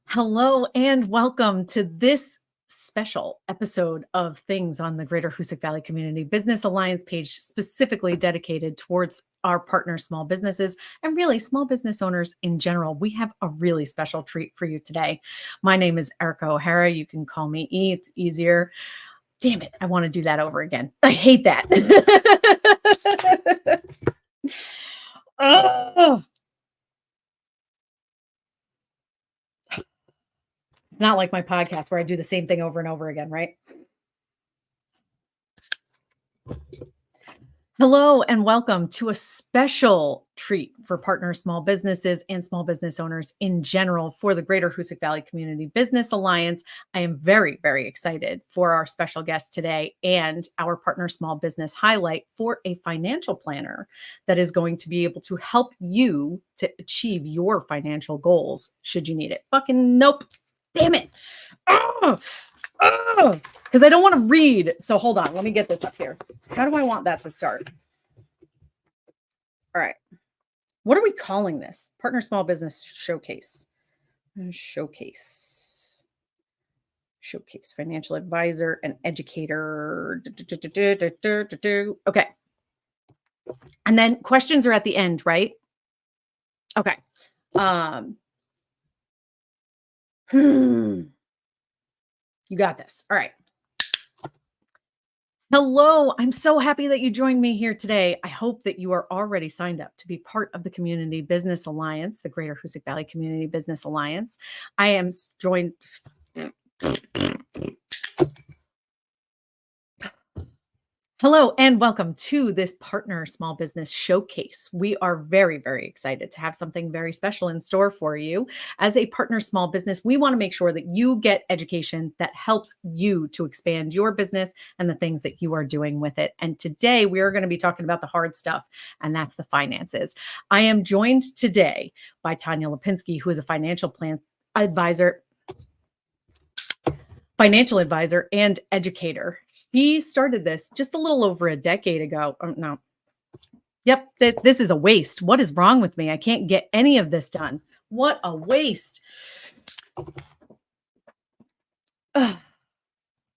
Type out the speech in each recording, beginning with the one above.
Hello and welcome to this special episode of Things on the Greater Hoosick Valley Community Business Alliance page, specifically dedicated towards our partner small businesses and really small business owners in general. We have a really special treat for you today. My name is Erica O'Hara. You can call me E. It's easier. Damn it. I want to do that over again. I hate that. Oh. Not like my podcast where I do the same thing over and over again, right? Hello and welcome to a special treat for partner small businesses and small business owners in general for the Greater Hoosick Valley Community Business Alliance. I am very, very excited for our special guest today and our partner small business highlight for a financial planner that is going to be able to help you to achieve your financial goals should you need it. Fucking nope. Damn it. Because I don't want to read. So hold on. Let me get this up here. How do I want that to start? All right. What are we calling this? Partner Small Business Showcase. Showcase. Financial advisor and educator. Okay. And then questions are at the end, right? Okay. You got this. All right. Hello. I'm so happy that you joined me here today. I hope that you are already signed up to be part of the Community Business Alliance, the Greater Hoosick Valley Community Business Alliance. I am joined. Hello and welcome to this Partner Small Business Showcase. We are very, very excited to have something very special in store for you. As a partner small business, we want to make sure that you get education that helps you to expand your business and the things that you are doing with it. And today we are going to be talking about the hard stuff, and that's the finances. I am joined today by Tanya Lipinski, who is a financial advisor and educator. He started this just a little over a decade ago. No. Yep, this is a waste. What is wrong with me? I can't get any of this done. What a waste.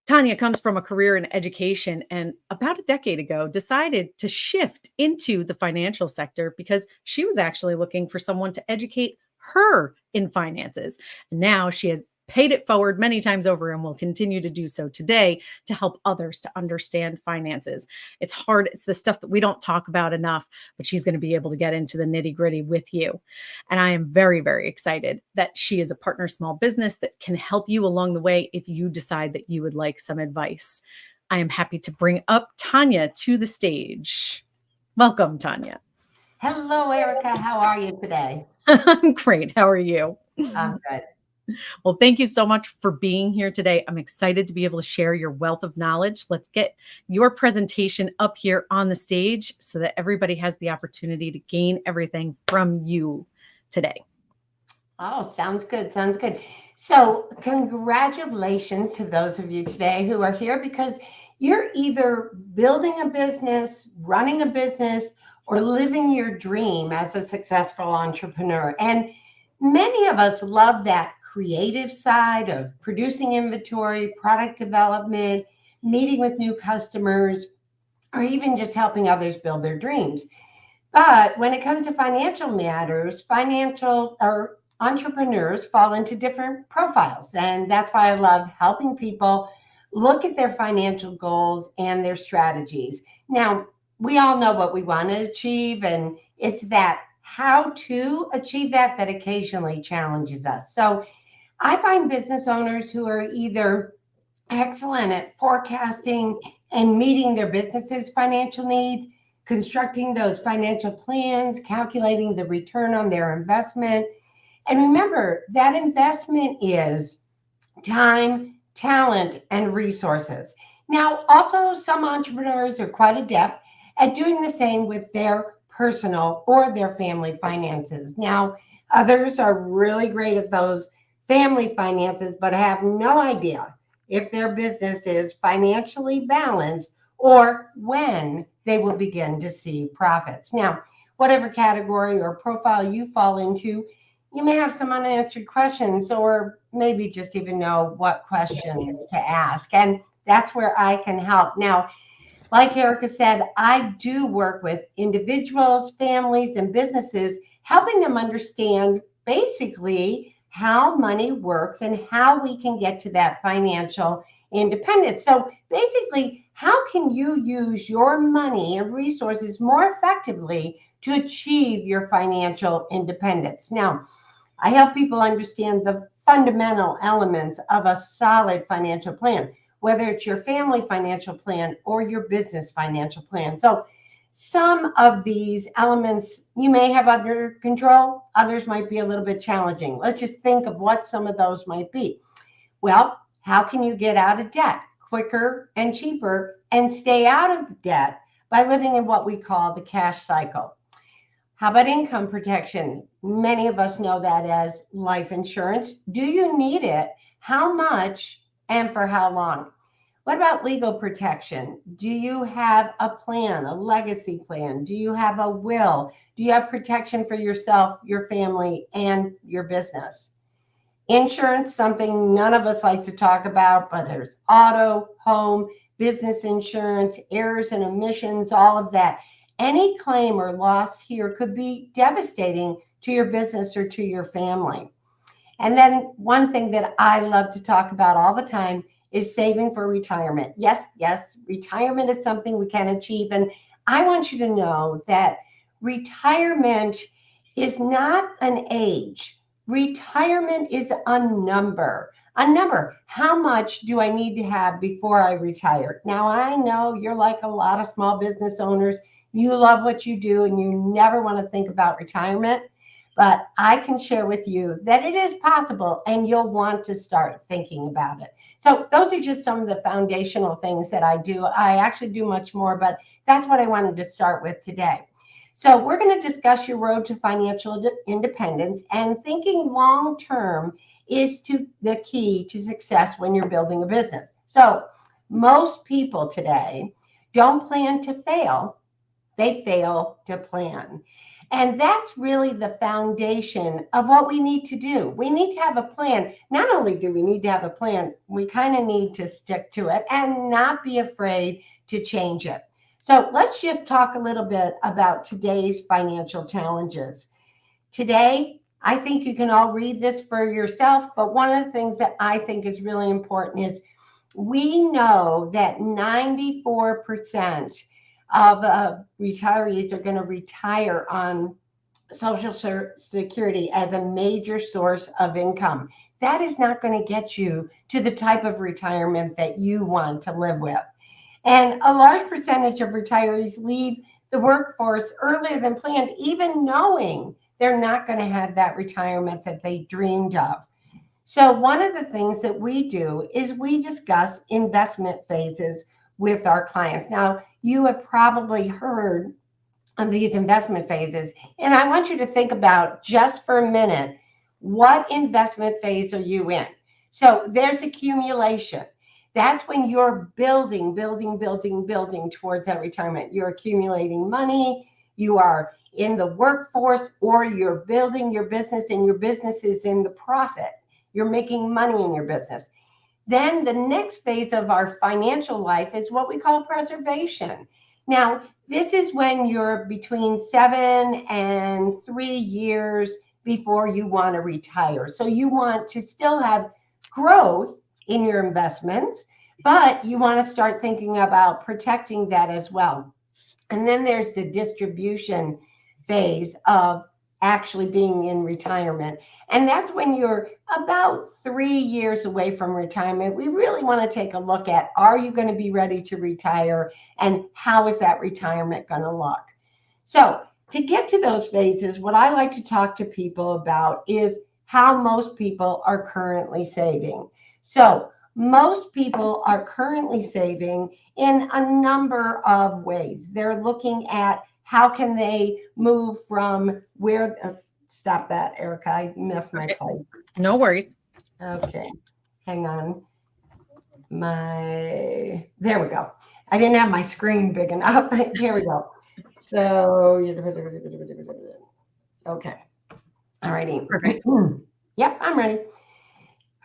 Tanya comes from a career in education and about a decade ago decided to shift into the financial sector because she was actually looking for someone to educate her in finances. And now she has paid it forward many times over and will continue to do so today to help others to understand finances. It's hard. It's the stuff that we don't talk about enough, but she's going to be able to get into the nitty gritty with you. And I am very, very excited that she is a partner small business that can help you along the way if you decide that you would like some advice. I am happy to bring up Tanya to the stage. Welcome, Tanya. Hello, Erica. How are you today? I'm great. How are you? I'm good. Well, thank you so much for being here today. I'm excited to be able to share your wealth of knowledge. Let's get your presentation up here on the stage so that everybody has the opportunity to gain everything from you today. Oh, sounds good. Sounds good. So congratulations to those of you today who are here because you're either building a business, running a business, or living your dream as a successful entrepreneur. And many of us love that creative side of producing inventory, product development, meeting with new customers, or even just helping others build their dreams. But when it comes to financial matters, entrepreneurs fall into different profiles. And that's why I love helping people look at their financial goals and their strategies. Now, we all know what we want to achieve, and it's that how to achieve that occasionally challenges us. So I find business owners who are either excellent at forecasting and meeting their business's financial needs, constructing those financial plans, calculating the return on their investment. And remember, that investment is time, talent, and resources. Now, also, some entrepreneurs are quite adept at doing the same with their personal or their family finances. Now, others are really great at those family finances, but have no idea if their business is financially balanced or when they will begin to see profits. Now, whatever category or profile you fall into, you may have some unanswered questions, or maybe just even know what questions to ask. And that's where I can help. Now, like Erica said, I do work with individuals, families, and businesses, helping them understand basically how money works and how we can get to that financial independence. So basically, how can you use your money and resources more effectively to achieve your financial independence? Now, I help people understand the fundamental elements of a solid financial plan, whether it's your family financial plan or your business financial plan. So, some of these elements you may have under control, others might be a little bit challenging. Let's just think of what some of those might be. Well, how can you get out of debt quicker and cheaper and stay out of debt by living in what we call the cash cycle? How about income protection? Many of us know that as life insurance. Do you need it? How much and for how long? What about legal protection? Do you have a plan, a legacy plan? Do you have a will? Do you have protection for yourself, your family, and your business? Insurance, something none of us like to talk about, but there's auto, home, business insurance, errors and omissions, all of that. Any claim or loss here could be devastating to your business or to your family. And then one thing that I love to talk about all the time is saving for retirement. Yes, yes, retirement is something we can achieve. And I want you to know that retirement is not an age. Retirement is a number. A number. How much do I need to have before I retire? Now, I know you're like a lot of small business owners. You love what you do and you never want to think about retirement. But I can share with you that it is possible and you'll want to start thinking about it. So those are just some of the foundational things that I do. I actually do much more, but that's what I wanted to start with today. So we're going to discuss your road to financial independence, and thinking long term is the key to success when you're building a business. So most people today don't plan to fail. They fail to plan. And that's really the foundation of what we need to do. We need to have a plan. Not only do we need to have a plan, we kind of need to stick to it and not be afraid to change it. So let's just talk a little bit about today's financial challenges. Today, I think you can all read this for yourself, but one of the things that I think is really important is we know that 94% of retirees are going to retire on Social Security as a major source of income. That is not going to get you to the type of retirement that you want to live with. And a large percentage of retirees leave the workforce earlier than planned, even knowing they're not going to have that retirement that they dreamed of. So one of the things that we do is we discuss investment phases with our clients. Now, you have probably heard of these investment phases, and I want you to think about just for a minute, what investment phase are you in? So there's accumulation. That's when you're building towards that retirement. You're accumulating money, you are in the workforce, or you're building your business and your business is in the profit. You're making money in your business. Then the next phase of our financial life is what we call preservation. Now, this is when you're between 7 and 3 years before you want to retire. So you want to still have growth in your investments, but you want to start thinking about protecting that as well. And then there's the distribution phase of actually being in retirement. And that's when you're about 3 years away from retirement. We really want to take a look at, are you going to be ready to retire, and how is that retirement going to look? So to get to those phases, what I like to talk to people about is how most people are currently saving. So most people are currently saving in a number of ways. They're looking at how can they move from where, stop that, Erica, I missed my place. No worries. Okay, hang on. There we go. I didn't have my screen big enough. Here we go. So, okay. All righty. Perfect. Yep, I'm ready.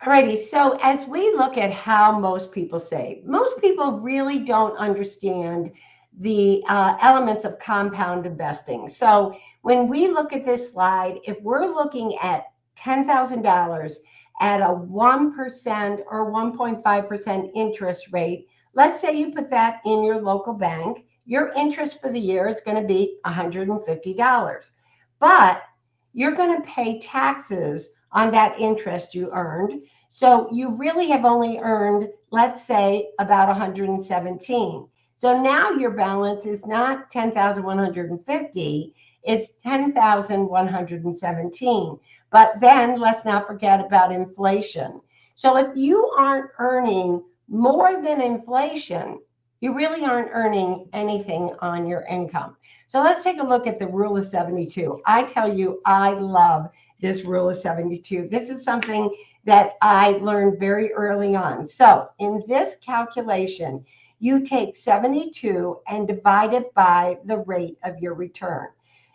Alrighty, so as we look at how most people save, most people really don't understand the elements of compound investing. So when we look at this slide, if we're looking at $10,000 at a 1% or 1.5% interest rate, let's say you put that in your local bank, your interest for the year is going to be $150. But you're going to pay taxes on that interest you earned. So you really have only earned, let's say, about 117. So now your balance is not 10,150, it's 10,117. But then let's not forget about inflation. So if you aren't earning more than inflation, you really aren't earning anything on your income. So let's take a look at the rule of 72. I tell you, I love this rule of 72. This is something that I learned very early on. So in this calculation, you take 72 and divide it by the rate of your return.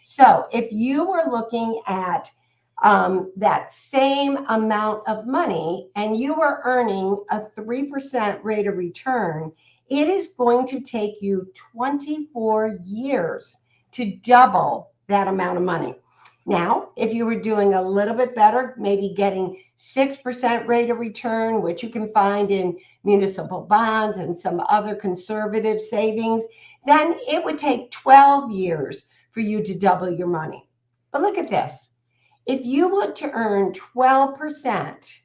So if you were looking at that same amount of money and you were earning a 3% rate of return, it is going to take you 24 years to double that amount of money. Now, if you were doing a little bit better, maybe getting 6% rate of return, which you can find in municipal bonds and some other conservative savings, then it would take 12 years for you to double your money. But look at this. If you were to earn 12%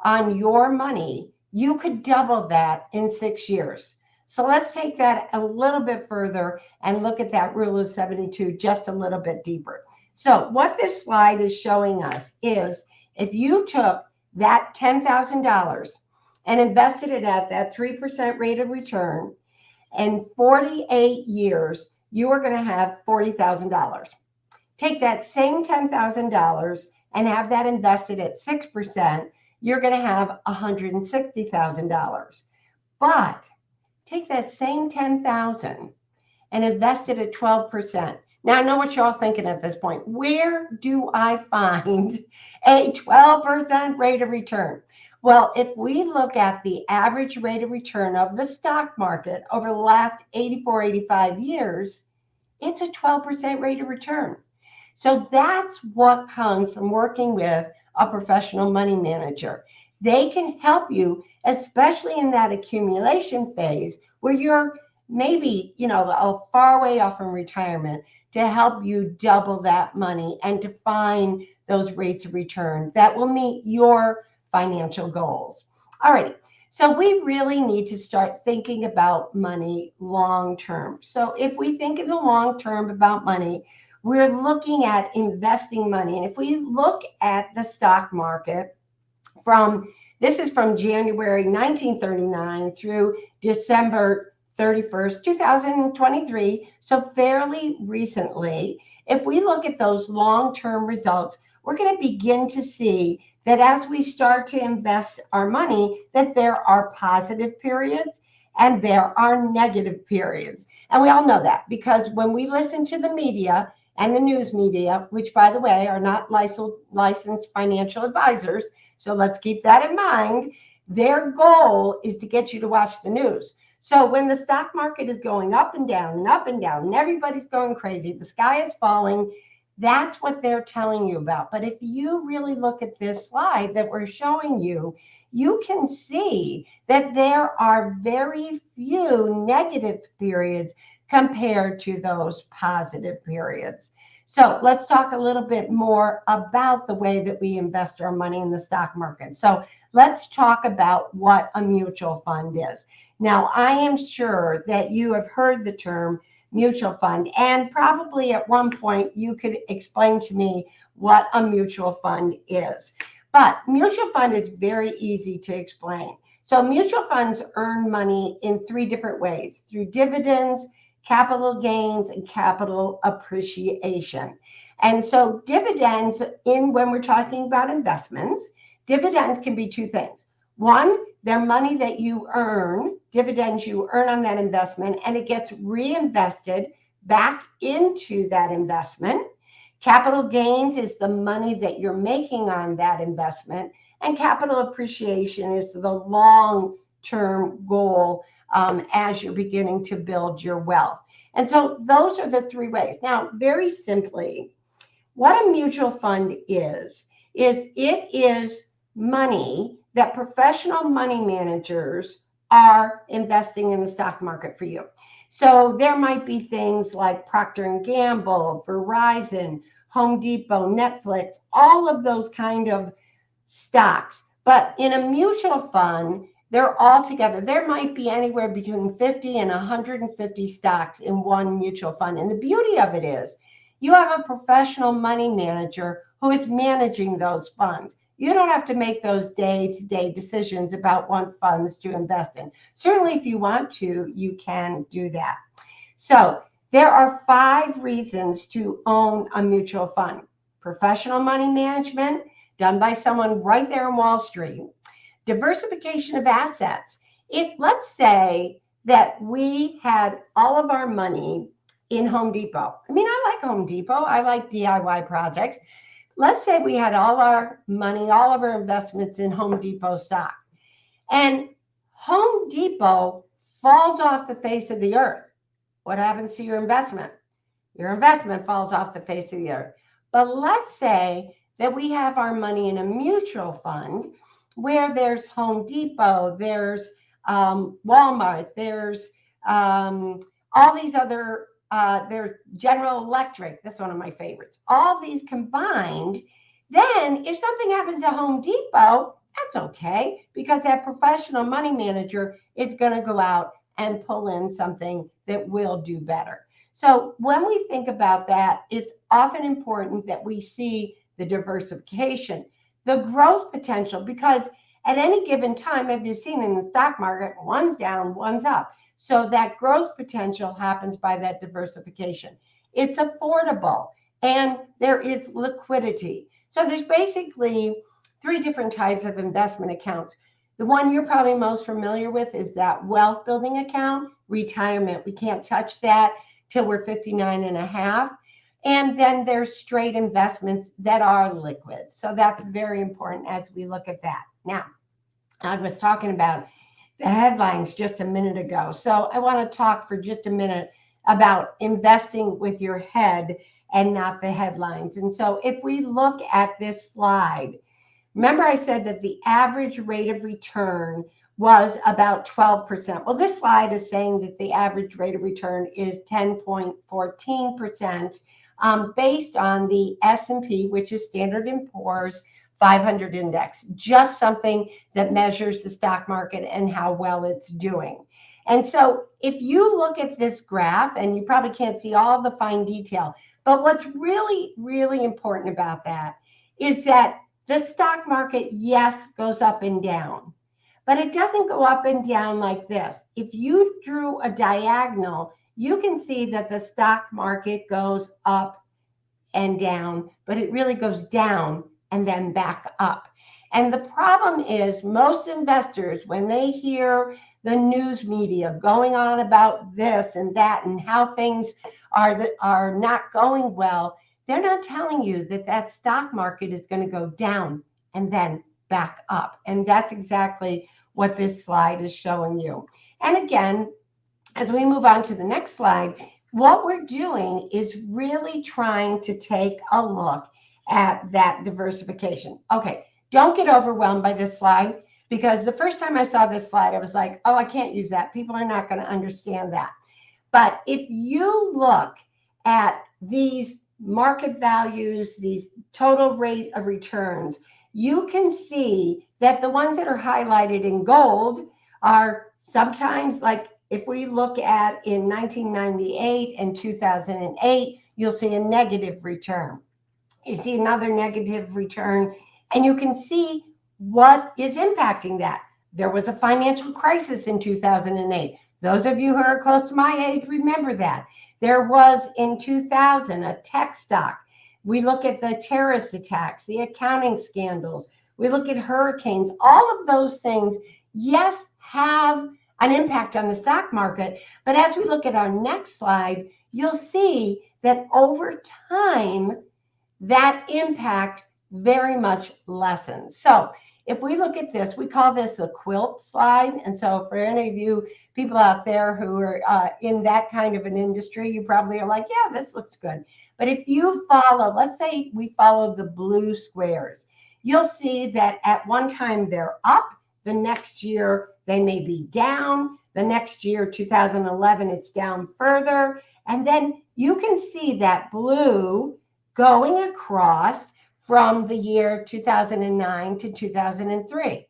on your money, you could double that in 6 years. So let's take that a little bit further and look at that rule of 72 just a little bit deeper. So what this slide is showing us is if you took that $10,000 and invested it at that 3% rate of return, in 48 years, you are going to have $40,000. Take that same $10,000 and have that invested at 6%, you're going to have $160,000. But take that same 10,000 and invest it at 12%. Now, I know what y'all thinking at this point. Where do I find a 12% rate of return? Well, if we look at the average rate of return of the stock market over the last 84, 85 years, it's a 12% rate of return. So that's what comes from working with a professional money manager. They can help you, especially in that accumulation phase where you're maybe, a far way off from retirement, to help you double that money and to find those rates of return that will meet your financial goals. All righty. So we really need to start thinking about money long term. So if we think in the long term about money, we're looking at investing money. And if we look at the stock market this is from January 1939 through December 31st, 2023, so fairly recently, if we look at those long-term results, we're going to begin to see that as we start to invest our money, that there are positive periods and there are negative periods. And we all know that because when we listen to the media and the news media, which, by the way, are not licensed financial advisors, so let's keep that in mind, their goal is to get you to watch the news. So when the stock market is going up and down and up and down and everybody's going crazy, the sky is falling, that's what they're telling you about. But if you really look at this slide that we're showing you, you can see that there are very few negative periods compared to those positive periods. So let's talk a little bit more about the way that we invest our money in the stock market. So let's talk about what a mutual fund is. Now, I am sure that you have heard the term mutual fund, and probably at one point you could explain to me what a mutual fund is. But mutual fund is very easy to explain. So mutual funds earn money in 3 different ways: through dividends, capital gains, and capital appreciation. And so dividends, when we're talking about investments, dividends can be 2 things. One, they're money that you earn, dividends you earn on that investment, and it gets reinvested back into that investment. Capital gains is the money that you're making on that investment, and capital appreciation is the long-term goal as you're beginning to build your wealth. And so those are the three ways. Now, very simply, what a mutual fund is it is money that professional money managers are investing in the stock market for you. So there might be things like Procter and Gamble, Verizon, Home Depot, Netflix, all of those kind of stocks. But in a mutual fund, they're all together. There might be anywhere between 50 and 150 stocks in one mutual fund. And the beauty of it is you have a professional money manager who is managing those funds. You don't have to make those day-to-day decisions about what funds to invest in. Certainly, if you want to, you can do that. So there are 5 reasons to own a mutual fund. Professional money management, done by someone right there in Wall Street. Diversification of assets. If let's say that we had all of our money in Home Depot. I mean, I like Home Depot. I like DIY projects. Let's say we had all our money, all of our investments in Home Depot stock, and Home Depot falls off the face of the earth. What happens to your investment? Your investment falls off the face of the earth. But let's say that we have our money in a mutual fund where there's Home Depot, there's Walmart, there's all these other there's General Electric. That's one of my favorites. All these combined, then if something happens at Home Depot, that's okay, because that professional money manager is going to go out and pull in something that will do better. So when we think about that, it's often important that we see the diversification, the growth potential, because at any given time, as you've seen in the stock market, one's down, one's up. So that growth potential happens by that diversification. It's affordable and there is liquidity. So there's basically 3 different types of investment accounts. The one you're probably most familiar with is that wealth building account, retirement. We can't touch that till we're 59 and a half. And then there's straight investments that are liquid. So that's very important as we look at that. Now, I was talking about the headlines just a minute ago. So I want to talk for just a minute about investing with your head and not the headlines. And so if we look at this slide, remember I said that the average rate of return was about 12%. Well, this slide is saying that the average rate of return is 10.14% based on the S&P, which is Standard & Poor's 500 index, just something that measures the stock market and how well it's doing. And so if you look at this graph, and you probably can't see all the fine detail, but what's really, really important about that is that the stock market, yes, goes up and down, but it doesn't go up and down like this. If you drew a diagonal, you can see that the stock market goes up and down, but it really goes down and then back up. And the problem is most investors, when they hear the news media going on about this and that and how things are not going well, they're not telling you that that stock market is going to go down and then back up. And that's exactly what this slide is showing you. And again, as we move on to the next slide, what we're doing is really trying to take a look at that diversification. Okay, don't get overwhelmed by this slide, because the first time I saw this slide, I was like, oh, I can't use that. People are not going to understand that. But if you look at these market values, these total rate of returns, you can see that the ones that are highlighted in gold are sometimes, like if we look at in 1998 and 2008, you'll see a negative return. You see another negative return, and you can see what is impacting that. There was a financial crisis in 2008. Those of you who are close to my age remember that. There was in 2000 a tech stock. We look at the terrorist attacks, the accounting scandals. We look at hurricanes. All of those things, yes, have an impact on the stock market. But as we look at our next slide, you'll see that over time, that impact very much lessens. So if we look at this, we call this a quilt slide. And so for any of you people out there who are in that kind of an industry, you probably are like, yeah, this looks good. But if you follow, let's say we follow the blue squares, you'll see that at one time they're up, the next year they may be down, the next year, 2011, it's down further. And then you can see that blue going across from the year 2009 to 2003,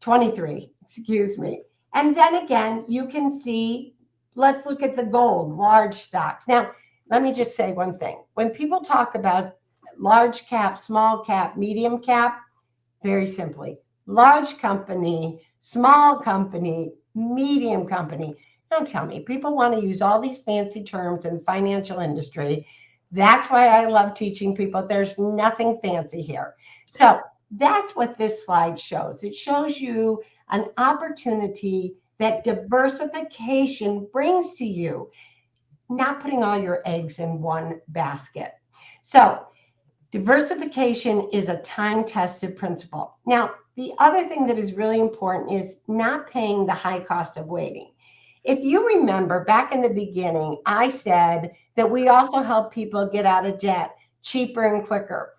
23, excuse me. And then again, you can see, let's look at the gold, large stocks. Now, let me just say one thing. When people talk about large cap, small cap, medium cap, very simply, large company, small company, medium company. Don't tell me. People want to use all these fancy terms in the financial industry. That's why I love teaching people. There's nothing fancy here. So that's what this slide shows. It shows you an opportunity that diversification brings to you, not putting all your eggs in one basket. So diversification is a time-tested principle. Now, the other thing that is really important is not paying the high cost of waiting. If you remember back in the beginning, I said that we also help people get out of debt cheaper and quicker.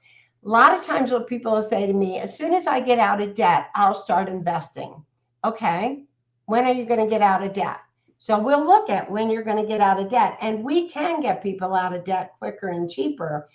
A lot of times what people will say to me, as soon as I get out of debt, I'll start investing. Okay, when are you going to get out of debt? So we'll look at when you're going to get out of debt, and we can get people out of debt quicker and cheaper,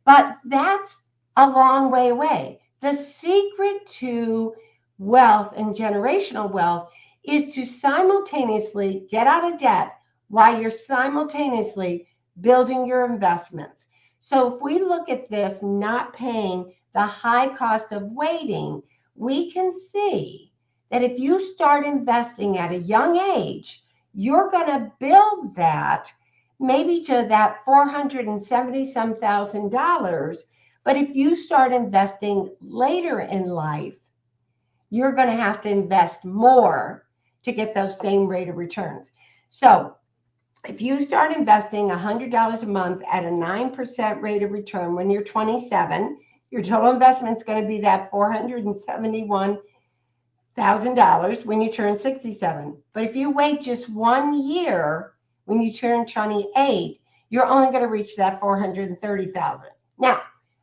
but that's a long way away. The secret to wealth and generational wealth is to simultaneously get out of debt while you're simultaneously building your investments. So if we look at this, not paying the high cost of waiting, we can see that if you start investing at a young age, you're going to build that maybe to that $470-some thousand. But if you start investing later in life, you're going to have to invest more to get those same rate of returns. So if you start investing $100 a month at a 9% rate of return when you're 27, your total investment is going to be that $471,000 when you turn 67. But if you wait just 1 year, when you turn 28, you're only going to reach that $430,000. Now,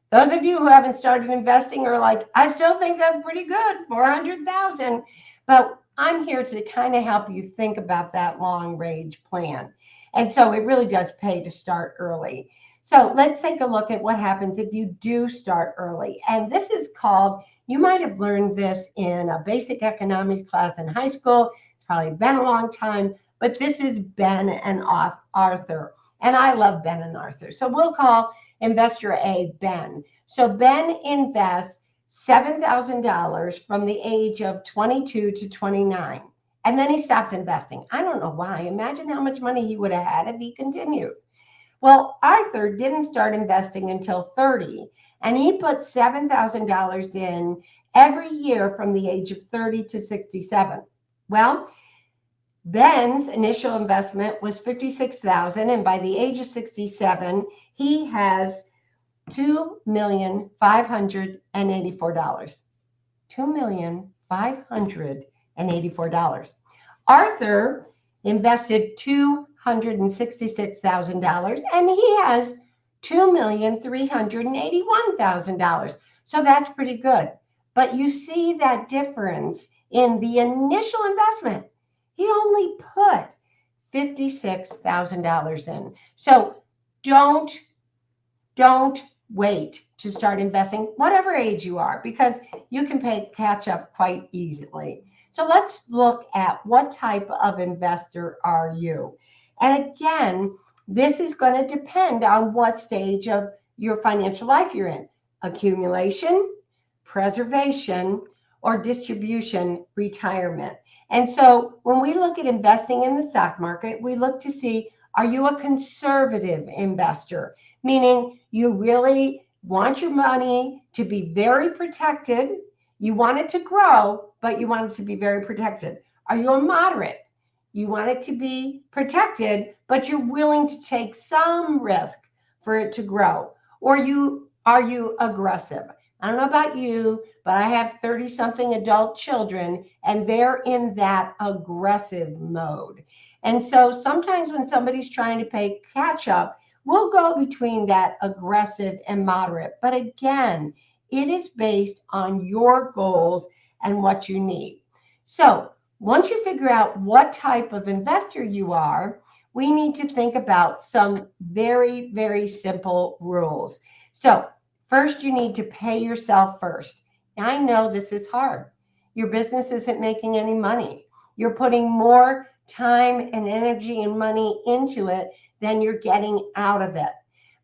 those of you who haven't started investing are like, I still think that's pretty good, $400,000. But I'm here to kind of help you think about that long range plan. And so it really does pay to start early. So let's take a look at what happens if you do start early. And this is called, you might have learned this in a basic economics class in high school. It's probably been a long time, but this is Ben and Arthur. And I love Ben and Arthur. So we'll call investor A Ben. So Ben invests $7,000 from the age of 22 to 29. And then he stopped investing. I don't know why. Imagine how much money he would have had if he continued. Well, Arthur didn't start investing until 30, and he put $7,000 in every year from the age of 30 to 67. Well, Ben's initial investment was $56,000, and by the age of 67, he has $2,584. $2,584. Arthur invested $266,000, and he has $2,381,000. So that's pretty good. But you see that difference in the initial investment. He only put $56,000 in. So don't wait to start investing, whatever age you are, because you can catch up quite easily. So let's look at what type of investor are you. And again, this is going to depend on what stage of your financial life you're in. Accumulation, preservation, or distribution, retirement. And so when we look at investing in the stock market, we look to see, are you a conservative investor? Meaning you really want your money to be very protected. You want it to grow, but you want it to be very protected. Are you a moderate? You want it to be protected, but you're willing to take some risk for it to grow. Or you Are you aggressive? I don't know about you, but I have 30 something adult children and they're in that aggressive mode. And so sometimes when somebody's trying to pay catch up, we'll go between that aggressive and moderate. But again, it is based on your goals and what you need. So once you figure out what type of investor you are, we need to think about some very, very simple rules. So first, you need to pay yourself first. Now, I know this is hard. Your business isn't making any money. You're putting more time and energy and money into it than you're getting out of it.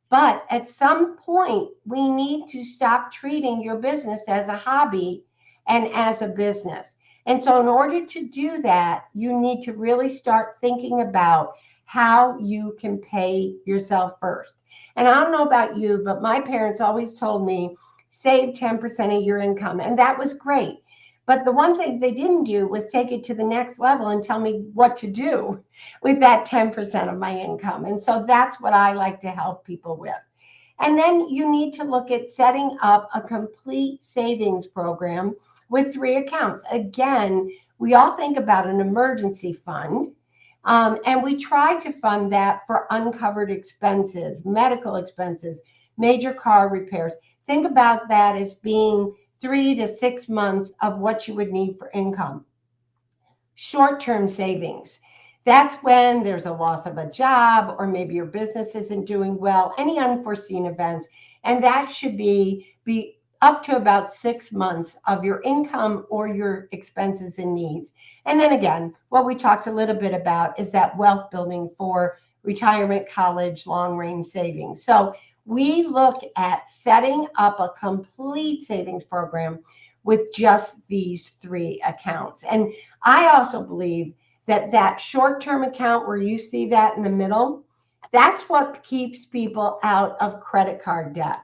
But at some point, we need to stop treating your business as a hobby and as a business. And so, in order to do that, you need to really start thinking about how you can pay yourself first. And I don't know about you, but my parents always told me save 10% of your income. And that was great. But the one thing they didn't do was take it to the next level and tell me what to do with that 10% of my income. And so that's what I like to help people with. And then you need to look at setting up a complete savings program with 3 accounts. Again, we all think about an emergency fund. And we try to fund that for uncovered expenses, medical expenses, major car repairs. Think about that as being 3 to 6 months of what you would need for income. Short-term savings. That's when there's a loss of a job or maybe your business isn't doing well, any unforeseen events. And that should be up to about 6 months of your income or your expenses and needs. And then again, what we talked a little bit about is that wealth building for retirement, college, long range savings. So we look at setting up a complete savings program with just these 3 accounts. And I also believe that short-term account where you see that in the middle, that's what keeps people out of credit card debt.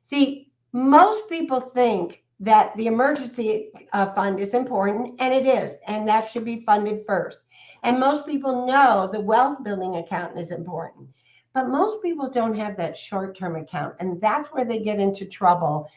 See, most people think that the emergency fund is important, and it is, and that should be funded first. And most people know the wealth building account is important, but most people don't have that short-term account, and that's where they get into trouble,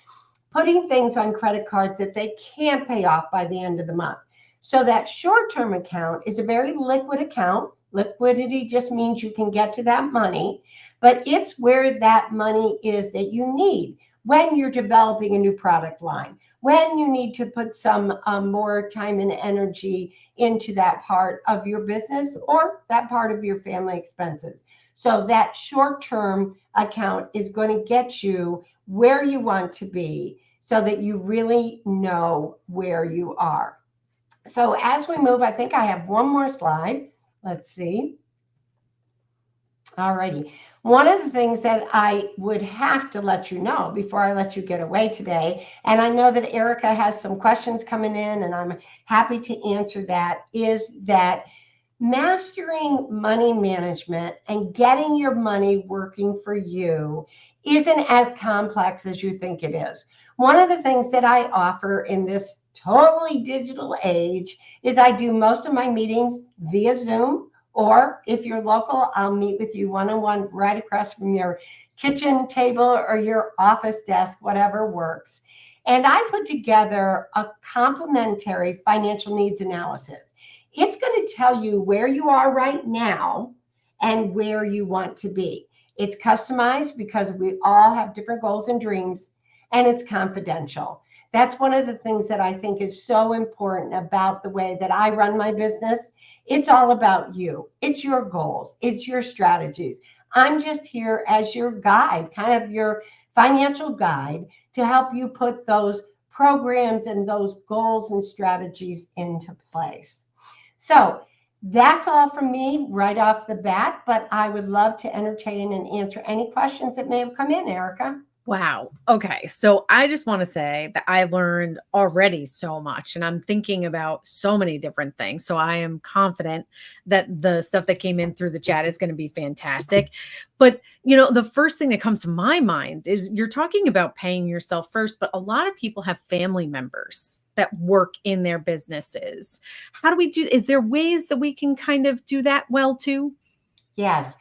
putting things on credit cards that they can't pay off by the end of the month. So that short-term account is a very liquid account. Liquidity just means you can get to that money, but it's where that money is that you need when you're developing a new product line, when you need to put some more time and energy into that part of your business or that part of your family expenses. So that short-term account is going to get you where you want to be so that you really know where you are. So as we move, I think I have one more slide. Let's see. Alrighty. One of the things that I would have to let you know before I let you get away today, and I know that Erica has some questions coming in, and I'm happy to answer that, is that mastering money management and getting your money working for you isn't as complex as you think it is. One of the things that I offer in this totally digital age is I do most of my meetings via Zoom. Or if you're local, I'll meet with you one-on-one right across from your kitchen table or your office desk, whatever works. And I put together a complimentary financial needs analysis. It's going to tell you where you are right now and where you want to be. It's customized because we all have different goals and dreams, and it's confidential. That's one of the things that I think is so important about the way that I run my business. It's all about you. It's your goals. It's your strategies. I'm just here as your guide, kind of your financial guide to help you put those programs and those goals and strategies into place. So that's all from me right off the bat, but I would love to entertain and answer any questions that may have come in, Erica. Wow. Okay. So I just want to say that I learned already so much and I'm thinking about so many different things. So I am confident that the stuff that came in through the chat is going to be fantastic. But, the first thing that comes to my mind is you're talking about paying yourself first, but a lot of people have family members that work in their businesses. How do we is there ways that we can kind of do that well too? Yes,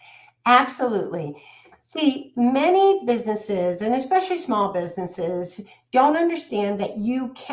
absolutely. See, many businesses, and especially small businesses, don't understand that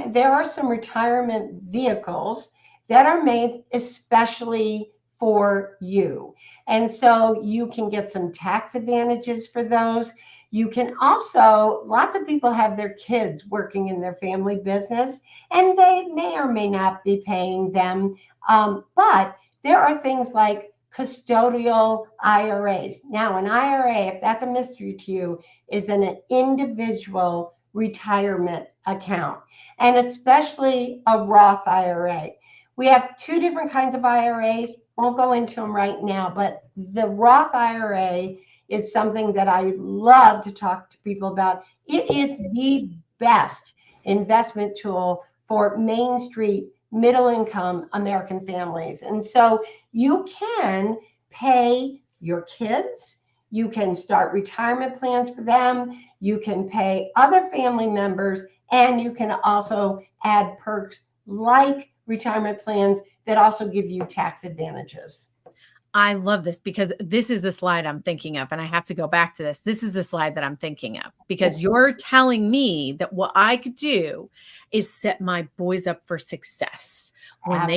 there are some retirement vehicles that are made especially for you. And so you can get some tax advantages for those. You can also, lots of people have their kids working in their family business, and they may or may not be paying them. But there are things like custodial IRAs. Now, an IRA, if that's a mystery to you, is an individual retirement account, and especially a Roth IRA. We have two different kinds of IRAs. Won't go into them right now, but the Roth IRA is something that I love to talk to people about. It is the best investment tool for Main Street middle income American families. And so you can pay your kids, you can start retirement plans for them, you can pay other family members, and you can also add perks like retirement plans that also give you tax advantages. I love this because this is the slide I'm thinking of, and I have to go back to this. This is the slide that I'm thinking of because you're telling me that what I could do is set my boys up for success when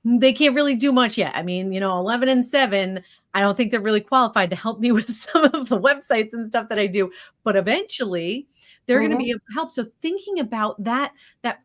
they can't really do much yet. I mean, 11 and 7, I don't think they're really qualified to help me with some of the websites and stuff that I do, but eventually they're going to be able to help. So thinking about that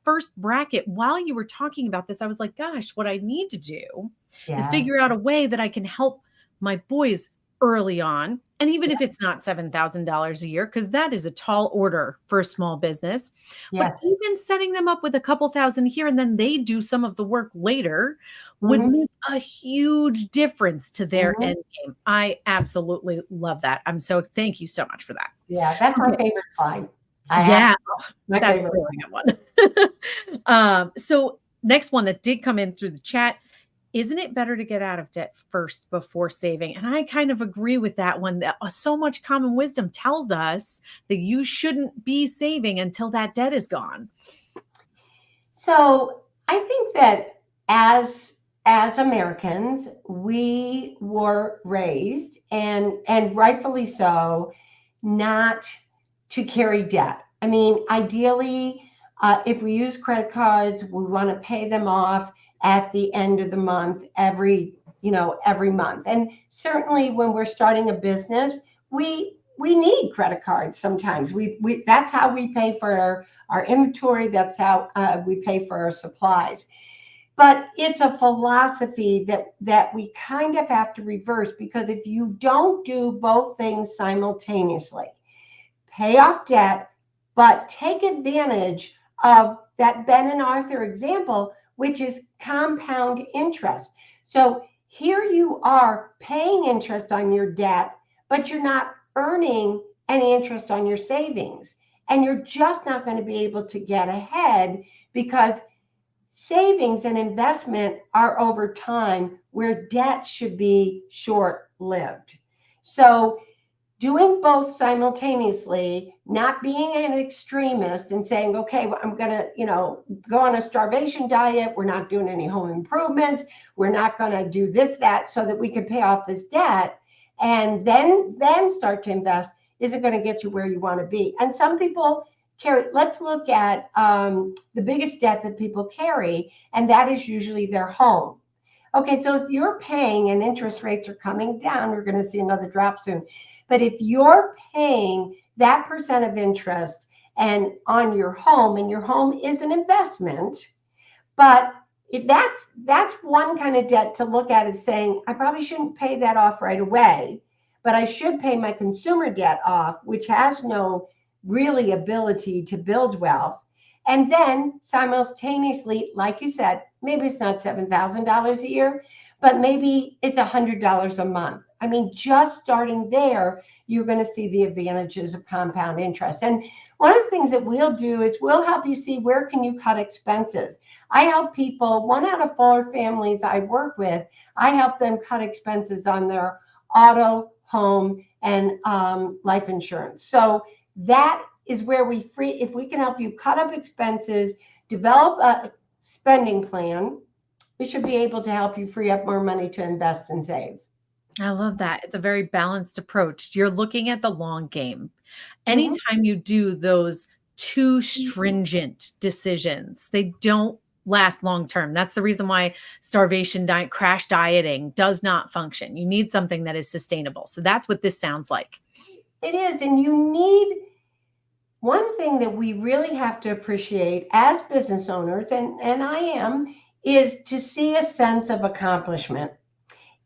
first bracket while you were talking about this, I was like, gosh, what I need to do is figure out a way that I can help my boys early on. And even if it's not $7,000 a year, because that is a tall order for a small business, but even setting them up with a couple thousand here and then they do some of the work later would make a huge difference to their end game. I absolutely love that. Thank you so much for that. Yeah, that's my favorite slide. That's a really good one. So next one that did come in through the chat. Isn't it better to get out of debt first before saving? And I kind of agree with that one. That so much common wisdom tells us that you shouldn't be saving until that debt is gone. So I think that as Americans, we were raised, and rightfully so, not to carry debt. I mean, ideally, if we use credit cards, we want to pay them off at the end of the month, every month. And certainly when we're starting a business, we need credit cards sometimes. We that's how we pay for our inventory. That's how we pay for our supplies. But it's a philosophy that we kind of have to reverse, because if you don't do both things simultaneously, pay off debt, but take advantage of that Ben and Arthur example, which is compound interest. So here you are paying interest on your debt, but you're not earning any interest on your savings. And you're just not going to be able to get ahead, because savings and investment are over time, where debt should be short-lived. So doing both simultaneously, not being an extremist and saying, okay, I'm going to, go on a starvation diet. We're not doing any home improvements. We're not going to do this, that, so that we can pay off this debt and then start to invest, isn't going to get you where you want to be. And some people carry, let's look at the biggest debt that people carry, and that is usually their home. Okay, so if you're paying and interest rates are coming down, we're going to see another drop soon. But if you're paying that percent of interest and on your home, and your home is an investment, but if that's one kind of debt to look at, is saying, I probably shouldn't pay that off right away, but I should pay my consumer debt off, which has no really ability to build wealth. And then simultaneously, like you said, maybe it's not $7,000 a year, but maybe it's $100 a month. I mean, just starting there, you're going to see the advantages of compound interest. And one of the things that we'll do is we'll help you see, where can you cut expenses. I help people, 1 out of 4 families I work with, I help them cut expenses on their auto, home, and life insurance. So that is where if we can help you cut up expenses, develop a spending plan, we should be able to help you free up more money to invest and save. I love that. It's a very balanced approach. You're looking at the long game. Mhm. Anytime you do those too stringent decisions, they don't last long term. That's the reason why starvation diet, crash dieting does not function. You need something that is sustainable. So that's what this sounds like. It is. And you need one thing that we really have to appreciate as business owners, and I am, is to see a sense of accomplishment.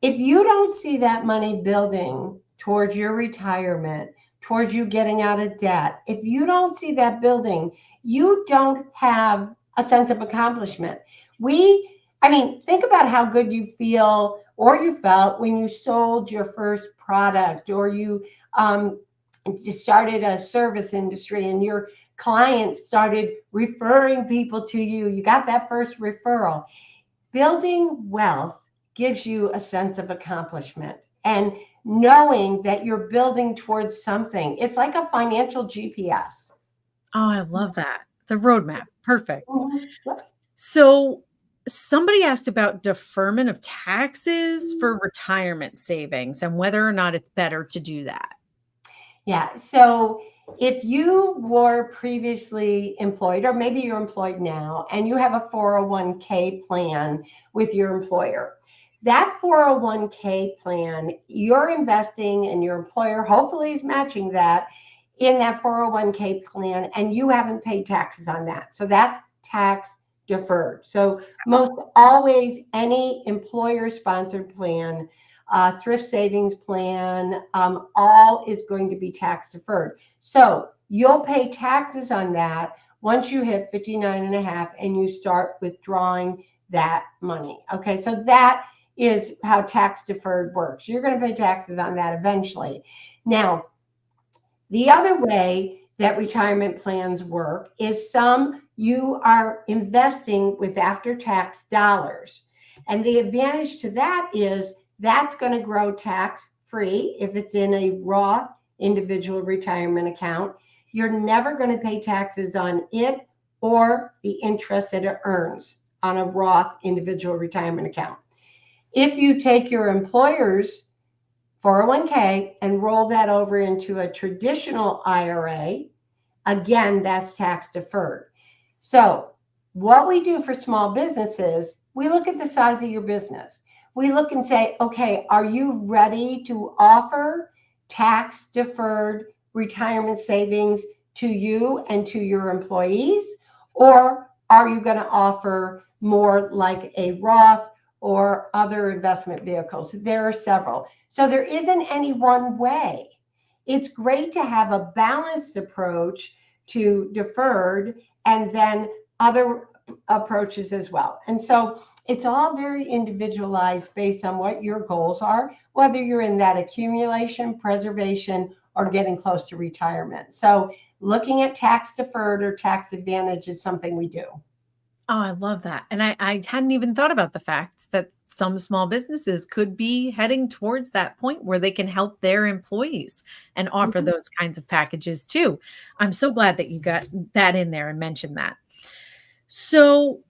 If you don't see that money building towards your retirement, towards you getting out of debt, if you don't see that building, you don't have a sense of accomplishment. I mean, think about how good you feel or you felt when you sold your first product, or you just started a service industry and your clients started referring people to you. You got that first referral. Building wealth gives you a sense of accomplishment and knowing that you're building towards something. It's like a financial GPS. Oh, I love that. It's a roadmap. Perfect. Mhm. So somebody asked about deferment of taxes for retirement savings and whether or not it's better to do that. Yeah. So if you were previously employed, or maybe you're employed now, and you have a 401k plan with your employer, that 401k plan, you're investing and your employer hopefully is matching that in that 401k plan, and you haven't paid taxes on that. So that's tax deferred. So most always any employer sponsored plan, thrift savings plan, all is going to be tax deferred. So you'll pay taxes on that once you hit 59 and a half and you start withdrawing that money. Okay, so that is how tax deferred works. You're going to pay taxes on that eventually. Now, the other way that retirement plans work is some you are investing with after tax dollars. And the advantage to that is that's going to grow tax free if it's in a Roth individual retirement account. You're never going to pay taxes on it or the interest that it earns on a Roth individual retirement account. If you take your employer's 401k and roll that over into a traditional IRA, again, that's tax deferred. So, what we do for small businesses, we look at the size of your business. We look and say, okay, are you ready to offer tax deferred retirement savings to you and to your employees? Or are you going to offer more like a Roth or other investment vehicles? There are several. So there isn't any one way. It's great to have a balanced approach to deferred and then other approaches as well. And so it's all very individualized based on what your goals are, whether you're in that accumulation, preservation, or getting close to retirement. So looking at tax deferred or tax advantage is something we do. Oh, I love that. And I hadn't even thought about the fact that some small businesses could be heading towards that point where they can help their employees and offer Mhm. those kinds of packages too. I'm so glad that you got that in there and mentioned that. So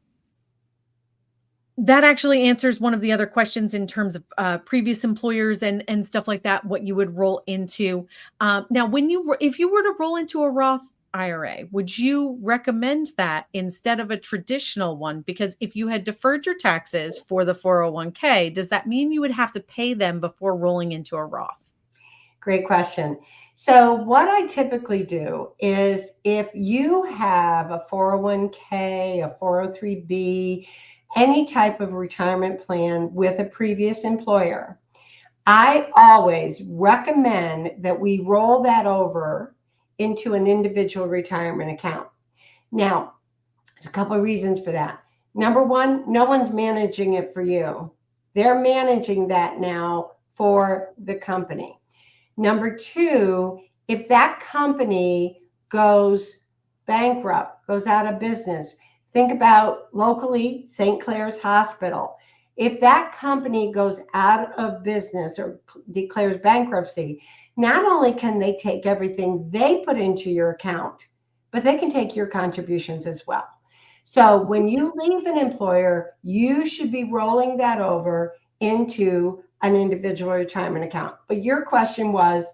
that actually answers one of the other questions in terms of previous employers and stuff like that. What you would roll into now, if you were to roll into a Roth IRA, would you recommend that instead of a traditional one? Because if you had deferred your taxes for the 401k, does that mean you would have to pay them before rolling into a Roth? Great question. So, what I typically do is if you have a 401k, a 403b, any type of retirement plan with a previous employer, I always recommend that we roll that over into an individual retirement account. Now, there's a couple of reasons for that. Number one, no one's managing it for you, they're managing that now for the company. Number two, if that company goes bankrupt, goes out of business, think about locally St. Clair's Hospital. If that company goes out of business or declares bankruptcy, not only can they take everything they put into your account, but they can take your contributions as well. So when you leave an employer, you should be rolling that over into an individual retirement account. But your question was,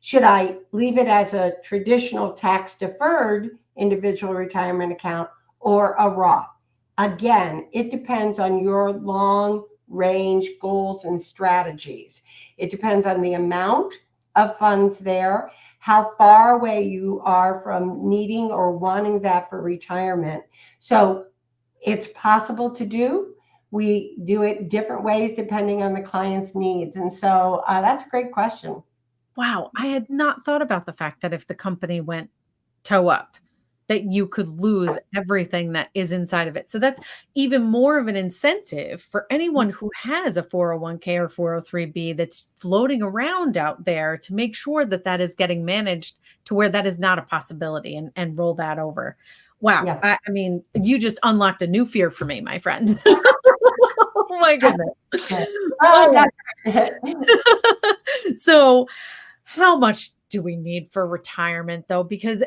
should I leave it as a traditional tax deferred individual retirement account or a Roth? Again, it depends on your long range goals and strategies. It depends on the amount of funds there, how far away you are from needing or wanting that for retirement. So it's possible to do. We do it different ways depending on the client's needs. And so that's a great question. Wow, I had not thought about the fact that if the company went toe up, that you could lose everything that is inside of it. So that's even more of an incentive for anyone who has a 401k or 403b that's floating around out there to make sure that that is getting managed to where that is not a possibility, and roll that over. Wow. Yeah. I mean, you just unlocked a new fear for me, my friend. Oh my goodness. Oh, Oh. that's So how much do we need for retirement though? Because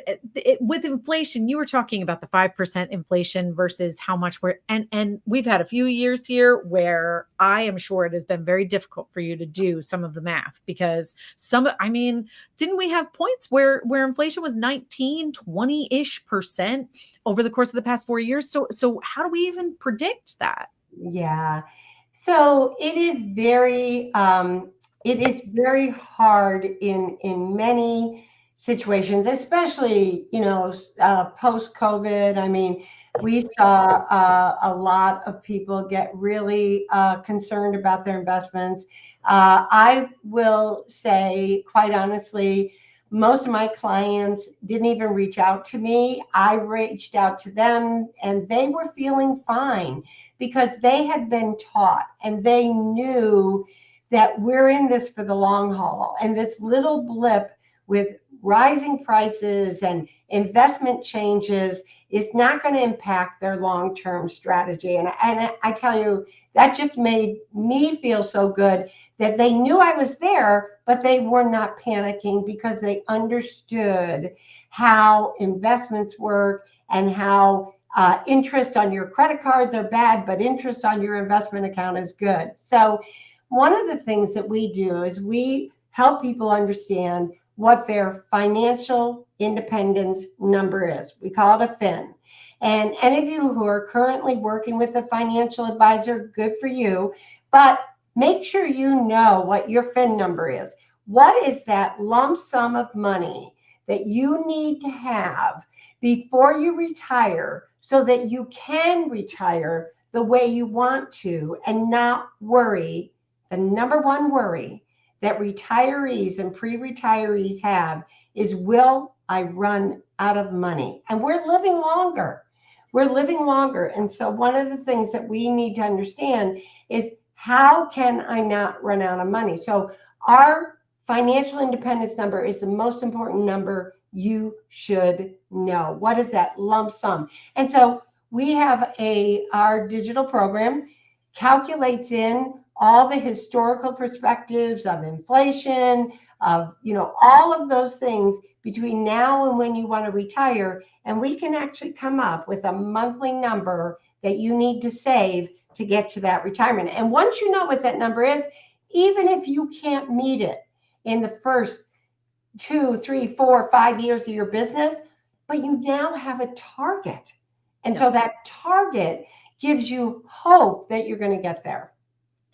with inflation, you were talking about the 5% inflation versus how much and we've had a few years here where I am sure it has been very difficult for you to do some of the math, because I mean, didn't we have points where inflation was 19, 20-ish% over the course of the past 4 years? So how do we even predict that? Yeah. So it is very hard in many situations, especially post COVID. I mean, we saw a lot of people get really concerned about their investments. I will say, quite honestly, most of my clients didn't even reach out to me. I reached out to them, and they were feeling fine because they had been taught and they knew that we're in this for the long haul. And this little blip with rising prices and investment changes is not going to impact their long-term strategy. And I tell you, that just made me feel so good that they knew I was there, but they were not panicking because they understood how investments work and how interest on your credit cards are bad, but interest on your investment account is good. So one of the things that we do is we help people understand what their financial independence number is. We call it a FIN. And any of you who are currently working with a financial advisor, good for you. But make sure you know what your FIN number is. What is that lump sum of money that you need to have before you retire so that you can retire the way you want to and not worry? The number one worry that retirees and pre-retirees have is, will I run out of money? And we're living longer. We're living longer. And so one of the things that we need to understand is, how can I not run out of money? So our financial independence number is the most important number you should know. What is that lump sum? And so we have our digital program calculates in all the historical perspectives of inflation, of all of those things between now and when you want to retire. And we can actually come up with a monthly number that you need to save to get to that retirement. And once you know what that number is, even if you can't meet it in the first 2, 3, 4, 5 years of your business, but you now have a target. And so that target gives you hope that you're going to get there.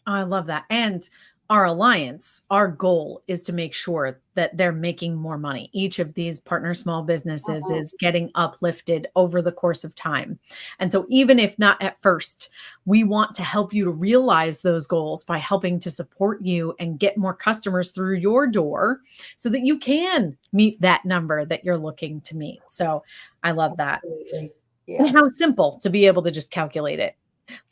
I love that. And our alliance, our goal is to make sure that they're making more money. Each of these partner small businesses is getting uplifted over the course of time. And so even if not at first, we want to help you to realize those goals by helping to support you and get more customers through your door so that you can meet that number that you're looking to meet. So I love that. Absolutely. And Yeah. how simple to be able to just calculate it.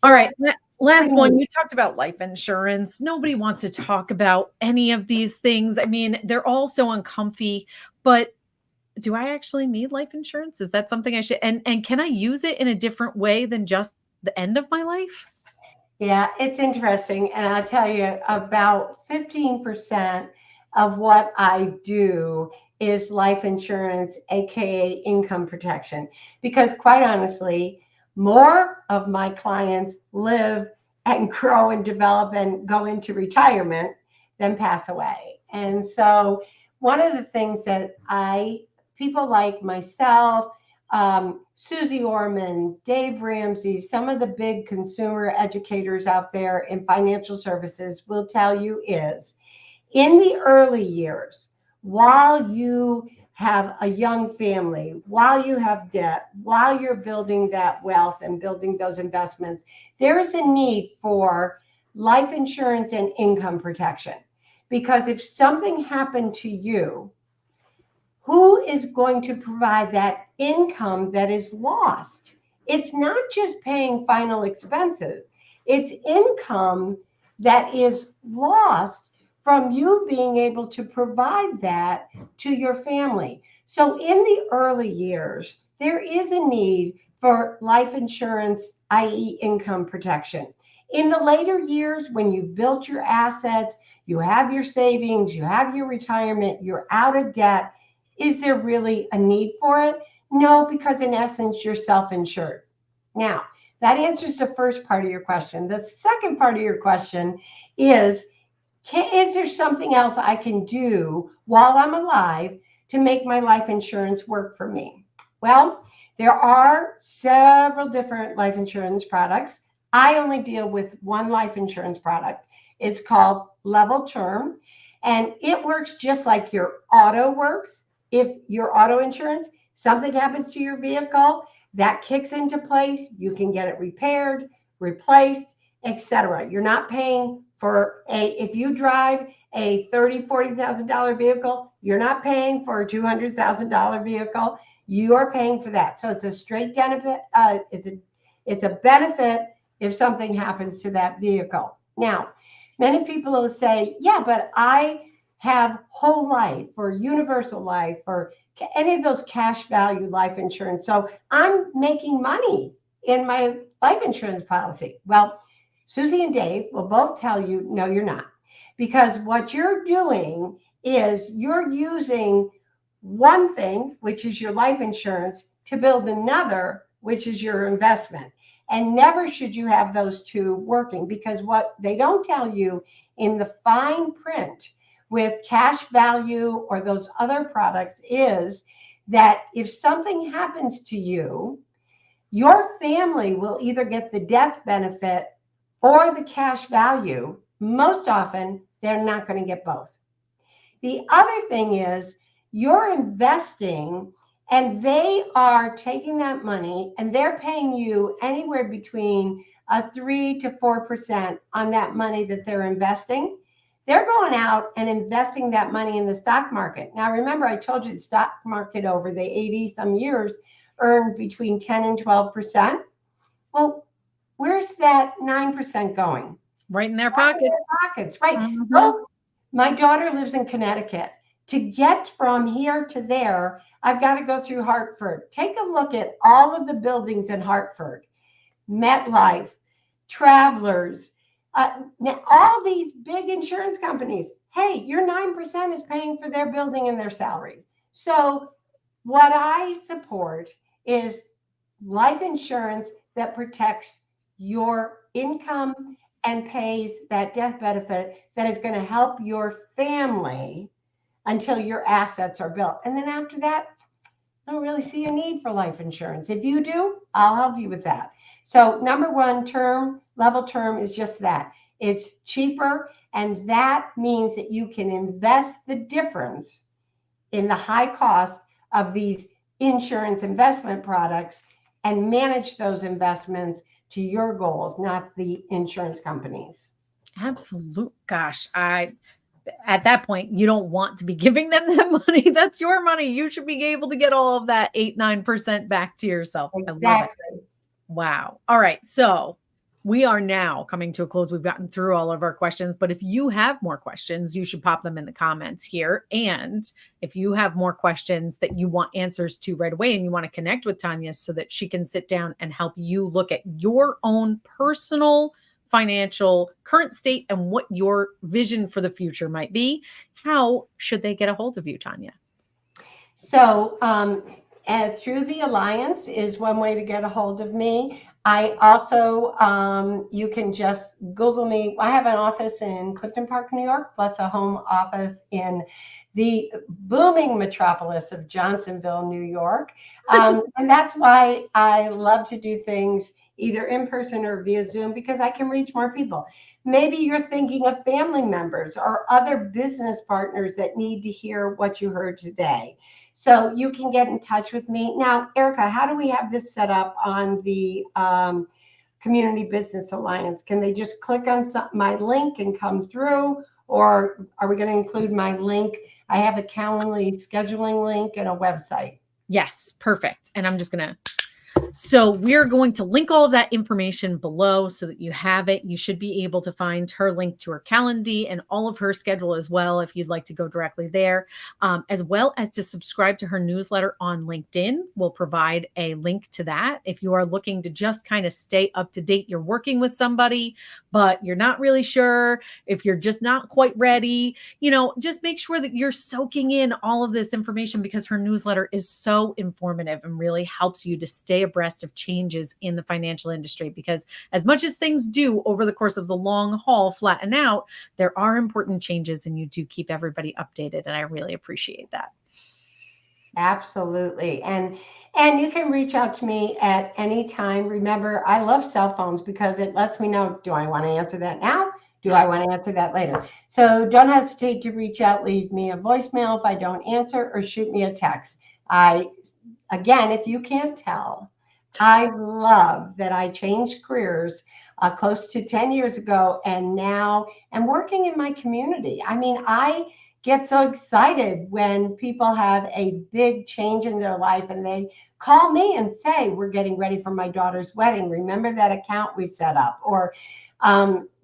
All right. Last one, you talked about life insurance. Nobody wants to talk about any of these things. I mean, they're all so uncomfy, but do I actually need life insurance? Is that something I should, and can I use it in a different way than just the end of my life? Yeah, it's interesting. And I'll tell you, about 15% of what I do is life insurance, AKA income protection. Because quite honestly, more of my clients live and grow and develop and go into retirement than pass away. And so one of the things that people like myself, Susie Orman, Dave Ramsey, some of the big consumer educators out there in financial services will tell you is in the early years, while you have a young family, while you have debt, while you're building that wealth and building those investments, there is a need for life insurance and income protection. Because if something happened to you, who is going to provide that income that is lost? It's not just paying final expenses, it's income that is lost from you being able to provide that to your family. So in the early years, there is a need for life insurance, i.e. income protection. In the later years, when you've built your assets, you have your savings, you have your retirement, you're out of debt, is there really a need for it? No, because in essence, you're self-insured. Now, that answers the first part of your question. The second part of your question is there something else I can do while I'm alive to make my life insurance work for me? Well, there are several different life insurance products. I only deal with one life insurance product. It's called Level Term, and it works just like your auto works. If your auto insurance, something happens to your vehicle, that kicks into place, you can get it repaired, replaced, etc. You're not paying for if you drive a $30,000, $40,000 vehicle, you're not paying for a $200,000 vehicle. You are paying for that. So it's a straight benefit. It's a benefit if something happens to that vehicle. Now, many people will say, yeah, but I have whole life or universal life or any of those cash value life insurance. So I'm making money in my life insurance policy. Well, Susie and Dave will both tell you, no, you're not. Because what you're doing is you're using one thing, which is your life insurance, to build another, which is your investment. And never should you have those two working, because what they don't tell you in the fine print with cash value or those other products is that if something happens to you, your family will either get the death benefit or the cash value. Most often, they're not going to get both. The other thing is you're investing and they are taking that money and they're paying you anywhere between a 3 to 4% on that money that they're investing. They're going out and investing that money in the stock market. Now, remember, I told you the stock market over the 80 some years earned between 10 and 12%. Well, where's that 9% going? Right in their pockets. Right. Mm-hmm. Well, my daughter lives in Connecticut. To get from here to there, I've got to go through Hartford. Take a look at all of the buildings in Hartford, MetLife, Travelers, now all these big insurance companies. Hey, your 9% is paying for their building and their salaries. So what I support is life insurance that protects your income and pays that death benefit that is going to help your family until your assets are built. And then after that, I don't really see a need for life insurance. If you do, I'll help you with that. So number one, level term is just that. It's cheaper, and that means that you can invest the difference in the high cost of these insurance investment products and manage those investments to your goals, not the insurance companies. Absolute. Gosh, at that point, you don't want to be giving them that money. That's your money. You should be able to get all of that 8-9% back to yourself. Exactly. I love it. Wow. All right. So we are now coming to a close. We've gotten through all of our questions, but if you have more questions, you should pop them in the comments here. And if you have more questions that you want answers to right away and you want to connect with Tanya so that she can sit down and help you look at your own personal financial current state and what your vision for the future might be, how should they get a hold of you, Tanya? So through the Alliance is one way to get a hold of me. I also, you can just Google me. I have an office in Clifton Park, New York, plus a home office in the booming metropolis of Johnsonville, New York. And that's why I love to do things either in person or via Zoom, because I can reach more people. Maybe you're thinking of family members or other business partners that need to hear what you heard today. So you can get in touch with me. Now, Erica, how do we have this set up on the Community Business Alliance? Can they just click on my link and come through? Or are we going to include my link? I have a Calendly scheduling link and a website. Yes, perfect. And I'm just going to So we're going to link all of that information below so that you have it. You should be able to find her link to her Calendly and all of her schedule as well, if you'd like to go directly there, as well as to subscribe to her newsletter on LinkedIn. We'll provide a link to that. If you are looking to just kind of stay up to date, you're working with somebody, but you're not really sure, if you're just not quite ready, just make sure that you're soaking in all of this information, because her newsletter is so informative and really helps you to stay abreast of changes in the financial industry. Because as much as things do over the course of the long haul flatten out, there are important changes, and you do keep everybody updated. And I really appreciate that. Absolutely. And you can reach out to me at any time. Remember, I love cell phones because it lets me know, do I want to answer that now? Do I want to answer that later? So don't hesitate to reach out, leave me a voicemail if I don't answer, or shoot me a text. Again, if you can't tell, I love that I changed careers close to 10 years ago, and now I'm working in my community. I mean, I get so excited when people have a big change in their life and they call me and say, we're getting ready for my daughter's wedding. Remember that account we set up? Or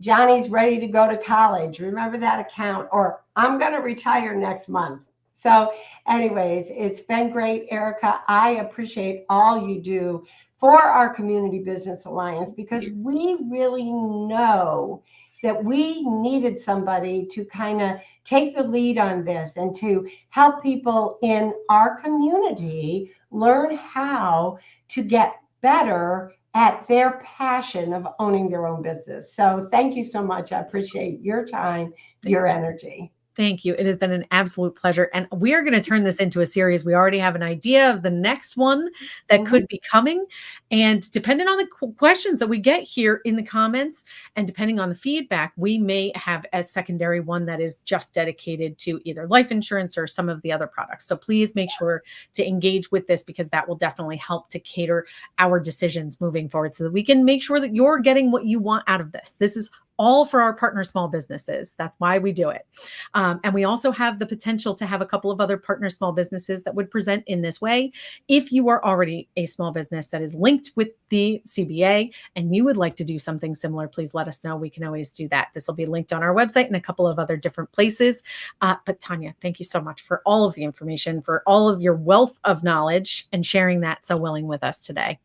Johnny's ready to go to college. Remember that account? Or I'm going to retire next month. So anyways, it's been great, Erica. I appreciate all you do for our Community Business Alliance, because we really know that we needed somebody to kind of take the lead on this and to help people in our community learn how to get better at their passion of owning their own business. So thank you so much. I appreciate your time, your energy. Thank you. It has been an absolute pleasure. And we are going to turn this into a series. We already have an idea of the next one that could be coming. And depending on the questions that we get here in the comments, and depending on the feedback, we may have a secondary one that is just dedicated to either life insurance or some of the other products. So please make sure to engage with this, because that will definitely help to cater our decisions moving forward, so that we can make sure that you're getting what you want out of this. This is all for our partner small businesses. That's why we do it. And we also have the potential to have a couple of other partner small businesses that would present in this way. If you are already a small business that is linked with the CBA and you would like to do something similar, please let us know. We can always do that. This will be linked on our website and a couple of other different places. But Tanya, thank you so much for all of the information, for all of your wealth of knowledge, and sharing that so willing with us today.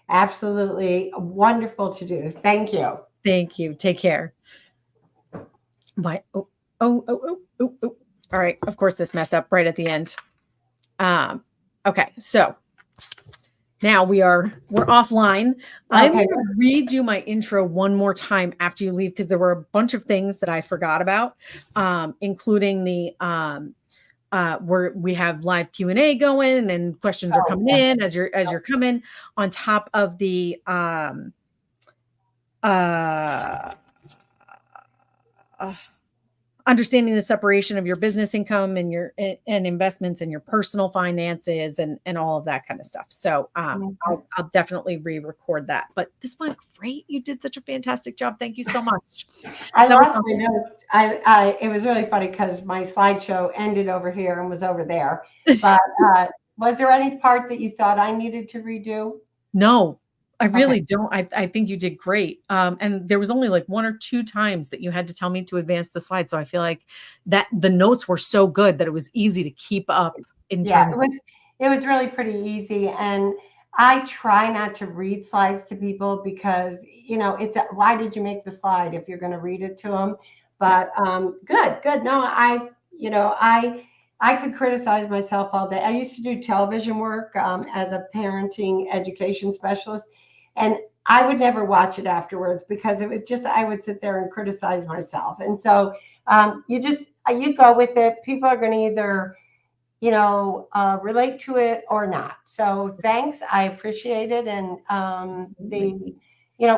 Absolutely wonderful to do. Thank you. Thank you. Take care. Bye. Oh. All right. Of course, this messed up right at the end. Okay. So now we're offline. I'm going to read you my intro one more time after you leave, because there were a bunch of things that I forgot about, including the where we have live Q&A going, and questions are coming in as you're coming, on top of the understanding the separation of your business income and your investments and your personal finances and all of that kind of stuff. So I'll definitely re-record that. But this went great. You did such a fantastic job. Thank you so much. I lost my note. It was really funny because my slideshow ended over here and was over there. But was there any part that you thought I needed to redo? No. I really don't. I think you did great. And there was only like 1 or 2 times that you had to tell me to advance the slide. So I feel like that the notes were so good that it was easy to keep up in terms. It was really pretty easy. And I try not to read slides to people because, it's why did you make the slide if you're going to read it to them? But good. No, I could criticize myself all day. I used to do television work as a parenting education specialist. And I would never watch it afterwards because it was just, I would sit there and criticize myself. And so you go with it. People are going to either, relate to it or not. So thanks. I appreciate it. And Absolutely.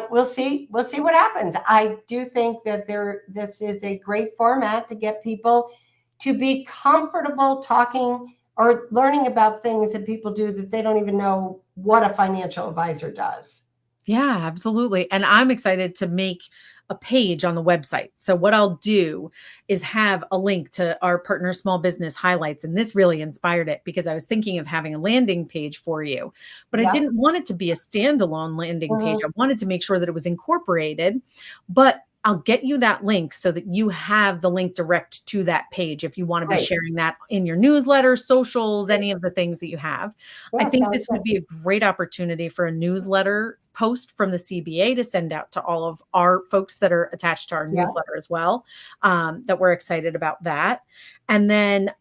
we'll see what happens. I do think that this is a great format to get people to be comfortable talking or learning about things that people do that they don't even know what a financial advisor does. Yeah, absolutely. And I'm excited to make a page on the website. So what I'll do is have a link to our partner small business highlights. And this really inspired it because I was thinking of having a landing page for you, but I Yep. didn't want it to be a standalone landing page. Mhm. I wanted to make sure that it was incorporated, but I'll get you that link so that you have the link direct to that page if you want to be Great. sharing that in your newsletter, socials, any of the things that you have. I Yeah, think sounds this good. would be a great opportunity for a newsletter post from the CBA to send out to all of our folks that are attached to our Yeah. newsletter as well, that we're excited about that. And then,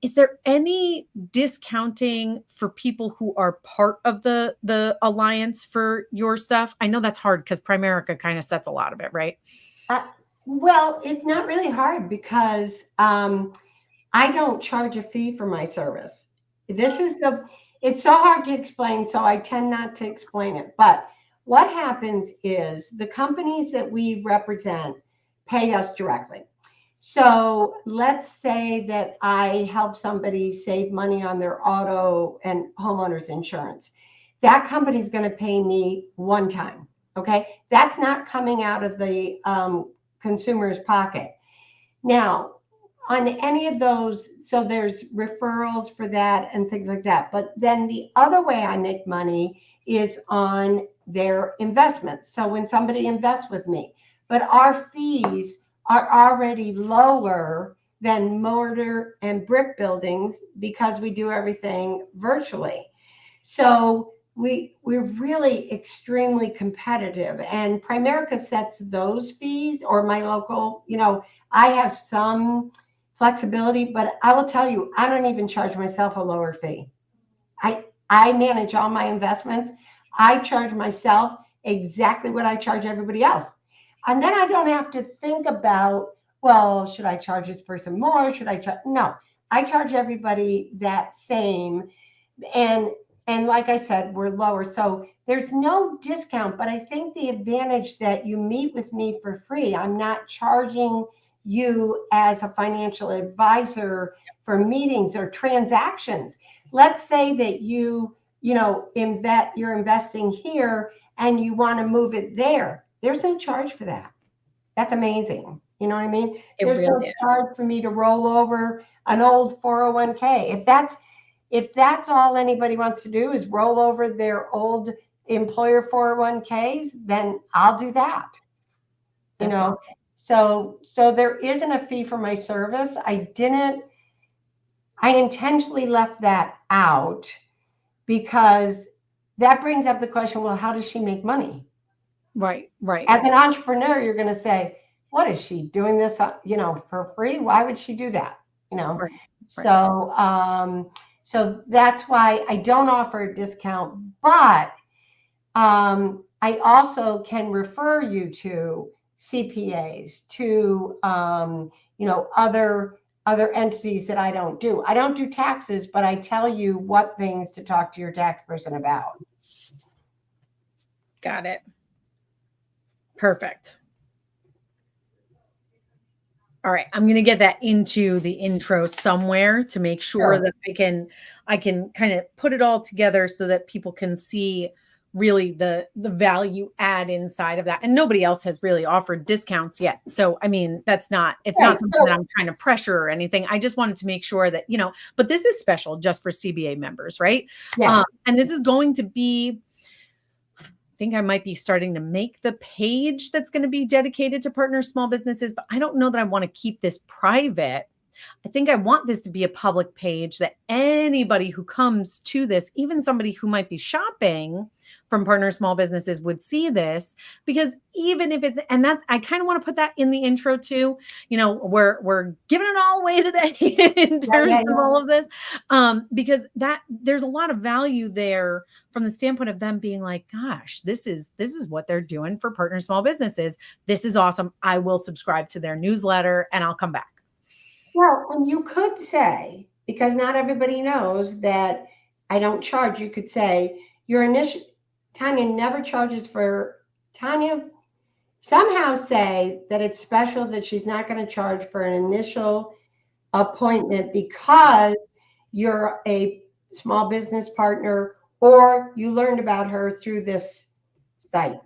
is there any discounting for people who are part of the alliance for your stuff? I know that's hard because Primerica kind of sets a lot of it, right? Uh, well, it's not really hard because I don't charge a fee for my service. This is it's so hard to explain, so I tend not to explain it. But what happens is the companies that we represent pay us directly. So let's say that I help somebody save money on their auto and homeowners insurance. That company is going to pay me one time. Okay. That's not coming out of the consumer's pocket. Now, on any of those, so there's referrals for that and things like that. But then the other way I make money is on their investments. So when somebody invests with me, but our fees are already lower than mortar and brick buildings because we do everything virtually. So we're really extremely competitive, and Primerica sets those fees, or my local, I have some flexibility, but I will tell you, I don't even charge myself a lower fee. I manage all my investments. I charge myself exactly what I charge everybody else. And then I don't have to think about, well, should I charge this person more? Should I charge? No, I charge everybody that same. And and like I said, we're lower. So there's no discount, but I think the advantage that you meet with me for free, I'm not charging you as a financial advisor for meetings or transactions. Let's say that you're investing here and you want to move it there. There's no charge for that. That's amazing. You know what I mean? It There's no really is. charge for me to roll over an old 401k. If that's all anybody wants to do is roll over their old employer 401ks, then I'll do that. You That's know, awesome. so there isn't a fee for my service. I intentionally left that out because that brings up the question, well, how does she make money? Right, right, As an entrepreneur, you're going to say, what is she doing this, for free? Why would she do that? You know, right, right. so that's why I don't offer a discount, but I also can refer you to CPAs, to other entities that I don't do. I don't do taxes, but I tell you what things to talk to your tax person about. Got it. Perfect. All right, I'm gonna get that into the intro somewhere to make sure Sure. that I can kind of put it all together so that people can see really the value add inside of that. And nobody else has really offered discounts yet. So I mean, it's Right. not something that So I'm trying to pressure or anything. I just wanted to make sure that, but this is special just for CBA members, right? yeah. And this is going to be think I might be starting to make the page that's going to be dedicated to partner small businesses, but I don't know that I want to keep this private. I think I want this to be a public page that anybody who comes to this, even somebody who might be shopping from partner small businesses, would see this, because even if it's, and that's, I kind of want to put that in the intro too. We're giving it all away today in Yeah, terms yeah, of yeah. all of this, because that there's a lot of value there from the standpoint of them being like, gosh, this is what they're doing for partner small businesses. This is awesome. I will subscribe to their newsletter and I'll come back. Well, and you could say, because not everybody knows that I don't charge, you could say your initial, Tanya never charges for, Tanya, somehow say that it's special that she's not going to charge for an initial appointment because you're a small business partner or you learned about her through this site.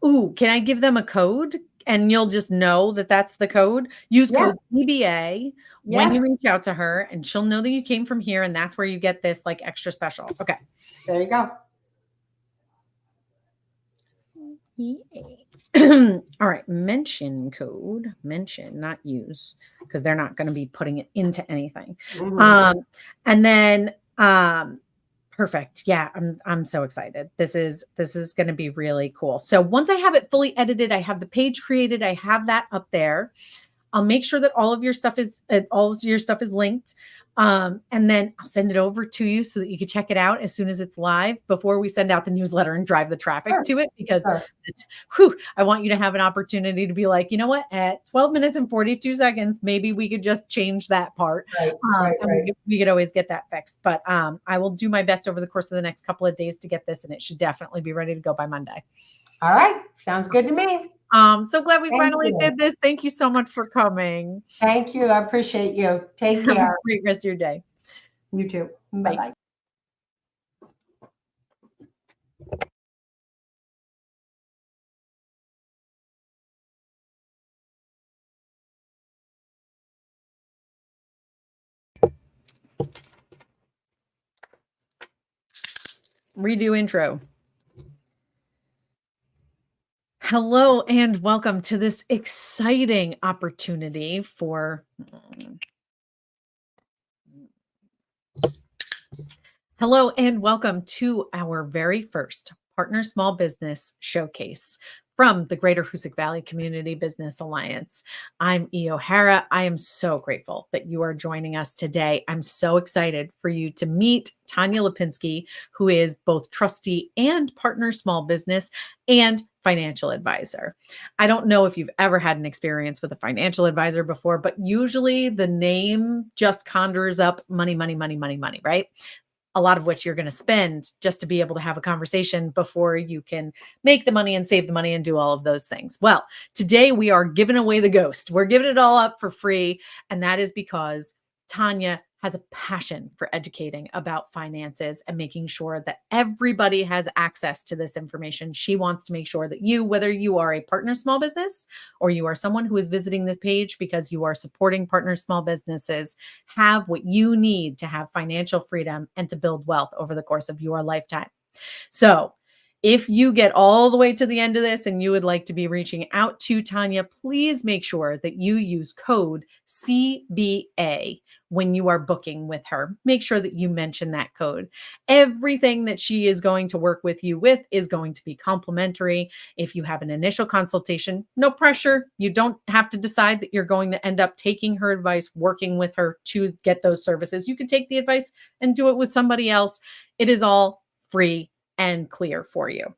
Ooh, can I give them a code? And you'll just know that that's the code. Use Yeah, code CBA when yeah, you reach out to her, and she'll know that you came from here, and that's where you get this like extra special. Okay. there you go. CBA. All right. Mention code. Mention, not use, because they're not going to be putting it into anything. Mhm. And then perfect. Yeah, I'm so excited. This is going to be really cool. So once I have it fully edited, I have the page created, I have that up there. I'll make sure that all of your stuff is linked. And then I'll send it over to you so that you can check it out as soon as it's live before we send out the newsletter and drive the traffic Sure, to it, because sure. I want you to have an opportunity to be like, you know what, at 12 minutes and 42 seconds, maybe we could just change that part. Right, right, And right. we could always get that fixed. But I will do my best over the course of the next couple of days to get this, and it should definitely be ready to go by Monday. All right. Sounds good to me. So glad we Thank finally you. did this. Thank you so much for coming. Thank you. I appreciate you. Take Have a care. great rest of your day. You too. Bye Bye. bye. Redo intro. Hello and welcome to this exciting opportunity for. Hello and welcome to our very first Partner Small Business Showcase from the Greater Hoosick Valley Community Business Alliance. I'm E. O'Hara. I am so grateful that you are joining us today. I'm so excited for you to meet Tanya Lipinski, who is both trustee and partner small business and financial advisor. I don't know if you've ever had an experience with a financial advisor before, but usually the name just conjures up money, money, money, money, money, right? A lot of which you're going to spend just to be able to have a conversation before you can make the money and save the money and do all of those things. Well, today we are giving away the ghost. We're giving it all up for free. And that is because Tanya has a passion for educating about finances and making sure that everybody has access to this information. She wants to make sure that you, whether you are a partner small business or you are someone who is visiting this page because you are supporting partner small businesses, have what you need to have financial freedom and to build wealth over the course of your lifetime. So, if you get all the way to the end of this and you would like to be reaching out to Tanya, please make sure that you use code CBA when you are booking with her. Make sure that you mention that code. Everything that she is going to work with you with is going to be complimentary. If you have an initial consultation, no pressure. You don't have to decide that you're going to end up taking her advice, working with her to get those services. You can take the advice and do it with somebody else. It is all free and clear for you.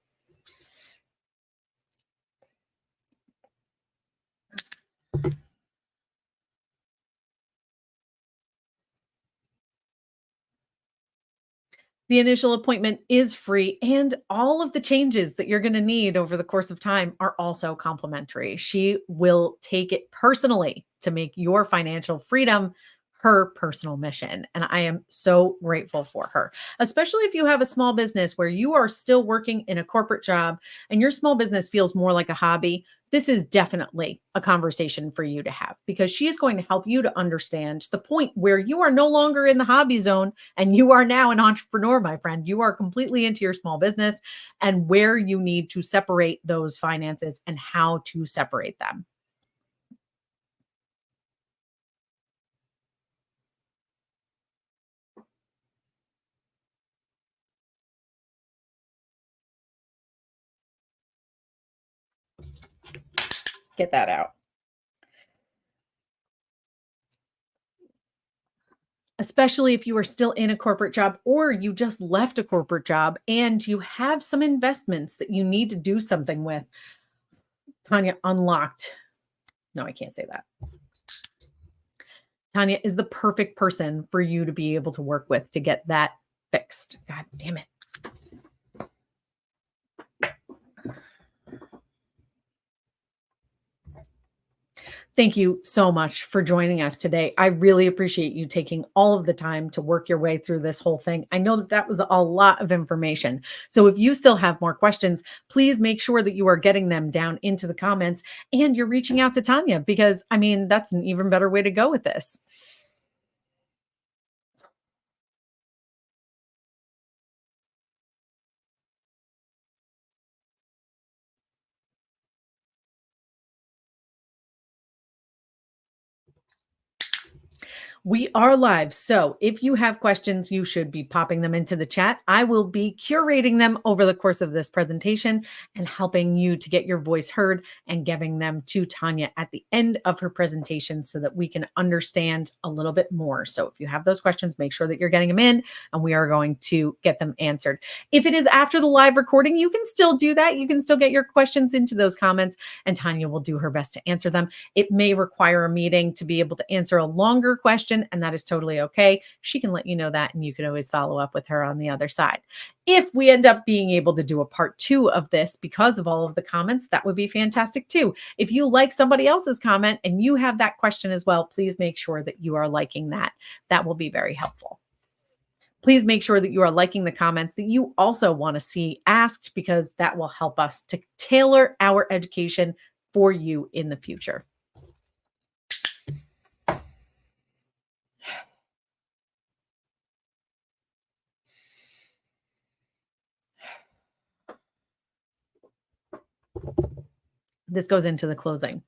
The initial appointment is free, and all of the changes that you're going to need over the course of time are also complimentary. She will take it personally to make your financial freedom her personal mission. And I am so grateful for her, especially if you have a small business where you are still working in a corporate job and your small business feels more like a hobby. This is definitely a conversation for you to have, because she is going to help you to understand the point where you are no longer in the hobby zone and you are now an entrepreneur, my friend. You are completely into your small business, and where you need to separate those finances and how to separate them. Get that out. Especially if you are still in a corporate job or you just left a corporate job and you have some investments that you need to do something with. Tanya unlocked. No, I can't say that. Tanya is the perfect person for you to be able to work with to get that fixed. God damn it. Thank you so much for joining us today. I really appreciate you taking all of the time to work your way through this whole thing. I know that that was a lot of information. So if you still have more questions, please make sure that you are getting them down into the comments and you're reaching out to Tanya because, I mean, that's an even better way to go with this. We are live. So if you have questions, you should be popping them into the chat. I will be curating them over the course of this presentation and helping you to get your voice heard and giving them to Tanya at the end of her presentation so that we can understand a little bit more. So if you have those questions, make sure that you're getting them in and we are going to get them answered. If it is after the live recording, you can still do that. You can still get your questions into those comments and Tanya will do her best to answer them. It may require a meeting to be able to answer a longer question, and that is totally okay. She can let you know that, and you can always follow up with her on the other side. If we end up being able to do a part 2 of this because of all of the comments, that would be fantastic too. If you like somebody else's comment and you have that question as well, please make sure that you are liking that. That will be very helpful. Please make sure that you are liking the comments that you also want to see asked because that will help us to tailor our education for you in the future. This goes into the closing.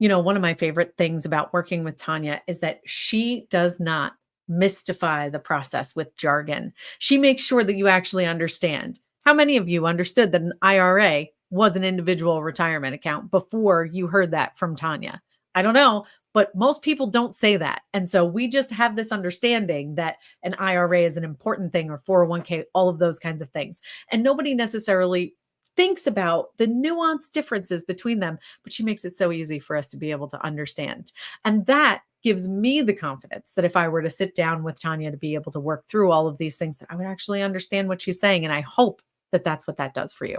You know, one of my favorite things about working with Tanya is that she does not mystify the process with jargon. She makes sure that you actually understand. How many of you understood that an IRA was an individual retirement account before you heard that from Tanya? I don't know, but most people don't say that. And so we just have this understanding that an IRA is an important thing or 401k, all of those kinds of things. And nobody necessarily thinks about the nuanced differences between them, but she makes it so easy for us to be able to understand. And that gives me the confidence that if I were to sit down with Tanya to be able to work through all of these things, that I would actually understand what she's saying. And I hope that that's what that does for you.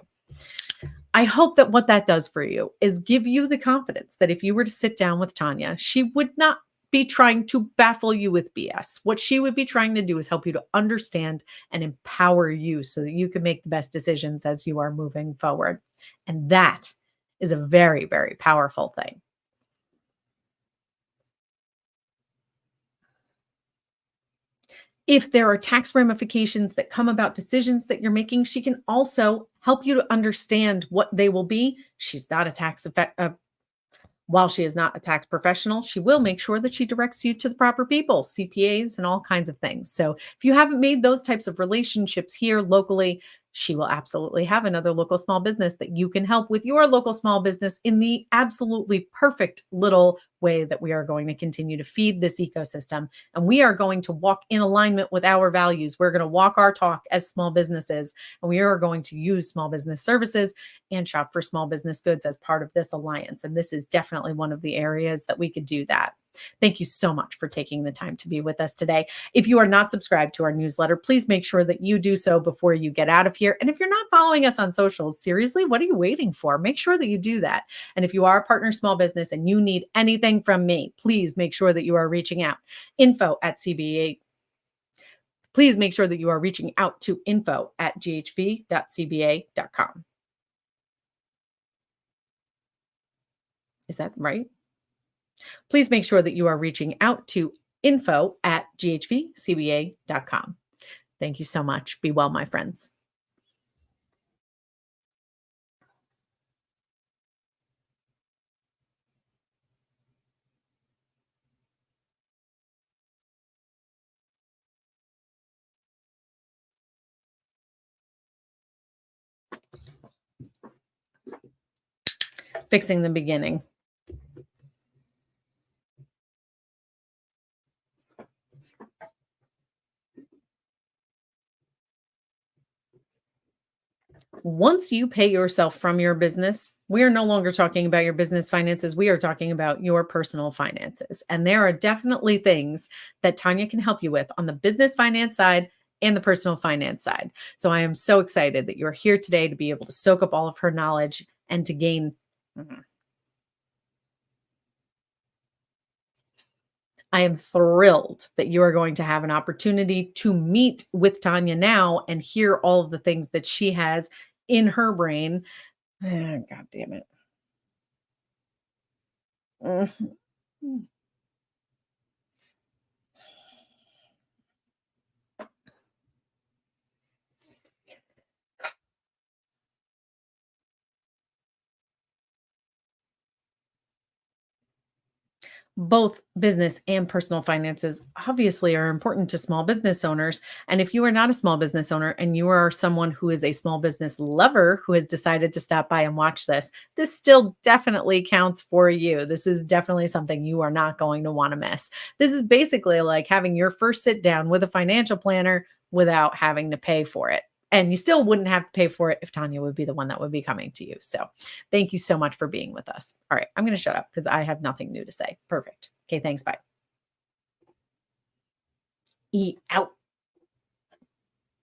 I hope that what that does for you is give you the confidence that if you were to sit down with Tanya, she would not be trying to baffle you with BS. What she would be trying to do is help you to understand and empower you so that you can make the best decisions as you are moving forward. And that is a very, very powerful thing. If there are tax ramifications that come about decisions that you're making, she can also help you to understand what they will be. She's not a while she is not a tax professional, she will make sure that she directs you to the proper people, CPAs, and all kinds of things. So if you haven't made those types of relationships here locally, she will absolutely have another local small business that you can help with your local small business in the absolutely perfect little way that we are going to continue to feed this ecosystem. And we are going to walk in alignment with our values. We're going to walk our talk as small businesses, and we are going to use small business services and shop for small business goods as part of this alliance. And this is definitely one of the areas that we could do that. Thank you so much for taking the time to be with us today. If you are not subscribed to our newsletter, please make sure that you do so before you get out of here. And if you're not following us on socials, seriously, what are you waiting for? Make sure that you do that. And if you are a partner small business and you need anything from me, please make sure that you are reaching out. Please make sure that you are reaching out to info@ghv.cba.com. Is that right? Please make sure that you are reaching out to info@ghvcba.com. Thank you so much. Be well, my friends. Fixing the beginning. Once you pay yourself from your business, we are no longer talking about your business finances. We are talking about your personal finances. And there are definitely things that Tanya can help you with on the business finance side and the personal finance side. So I am so excited that you're here today to be able to soak up all of her knowledge and to gain. Mhm. I am thrilled that you are going to have an opportunity to meet with Tanya now and hear all of the things that she has in her brain. God damn it. Mhm. Both business and personal finances obviously are important to small business owners. And if you are not a small business owner and you are someone who is a small business lover who has decided to stop by and watch this still definitely counts for you. This is definitely something you are not going to want to miss. This is basically like having your first sit down with a financial planner without having to pay for it. And you still wouldn't have to pay for it if Tanya would be the one that would be coming to you. So thank you so much for being with us. All right, I'm going to shut up because I have nothing new to say. Perfect. Okay, thanks. Bye. E out.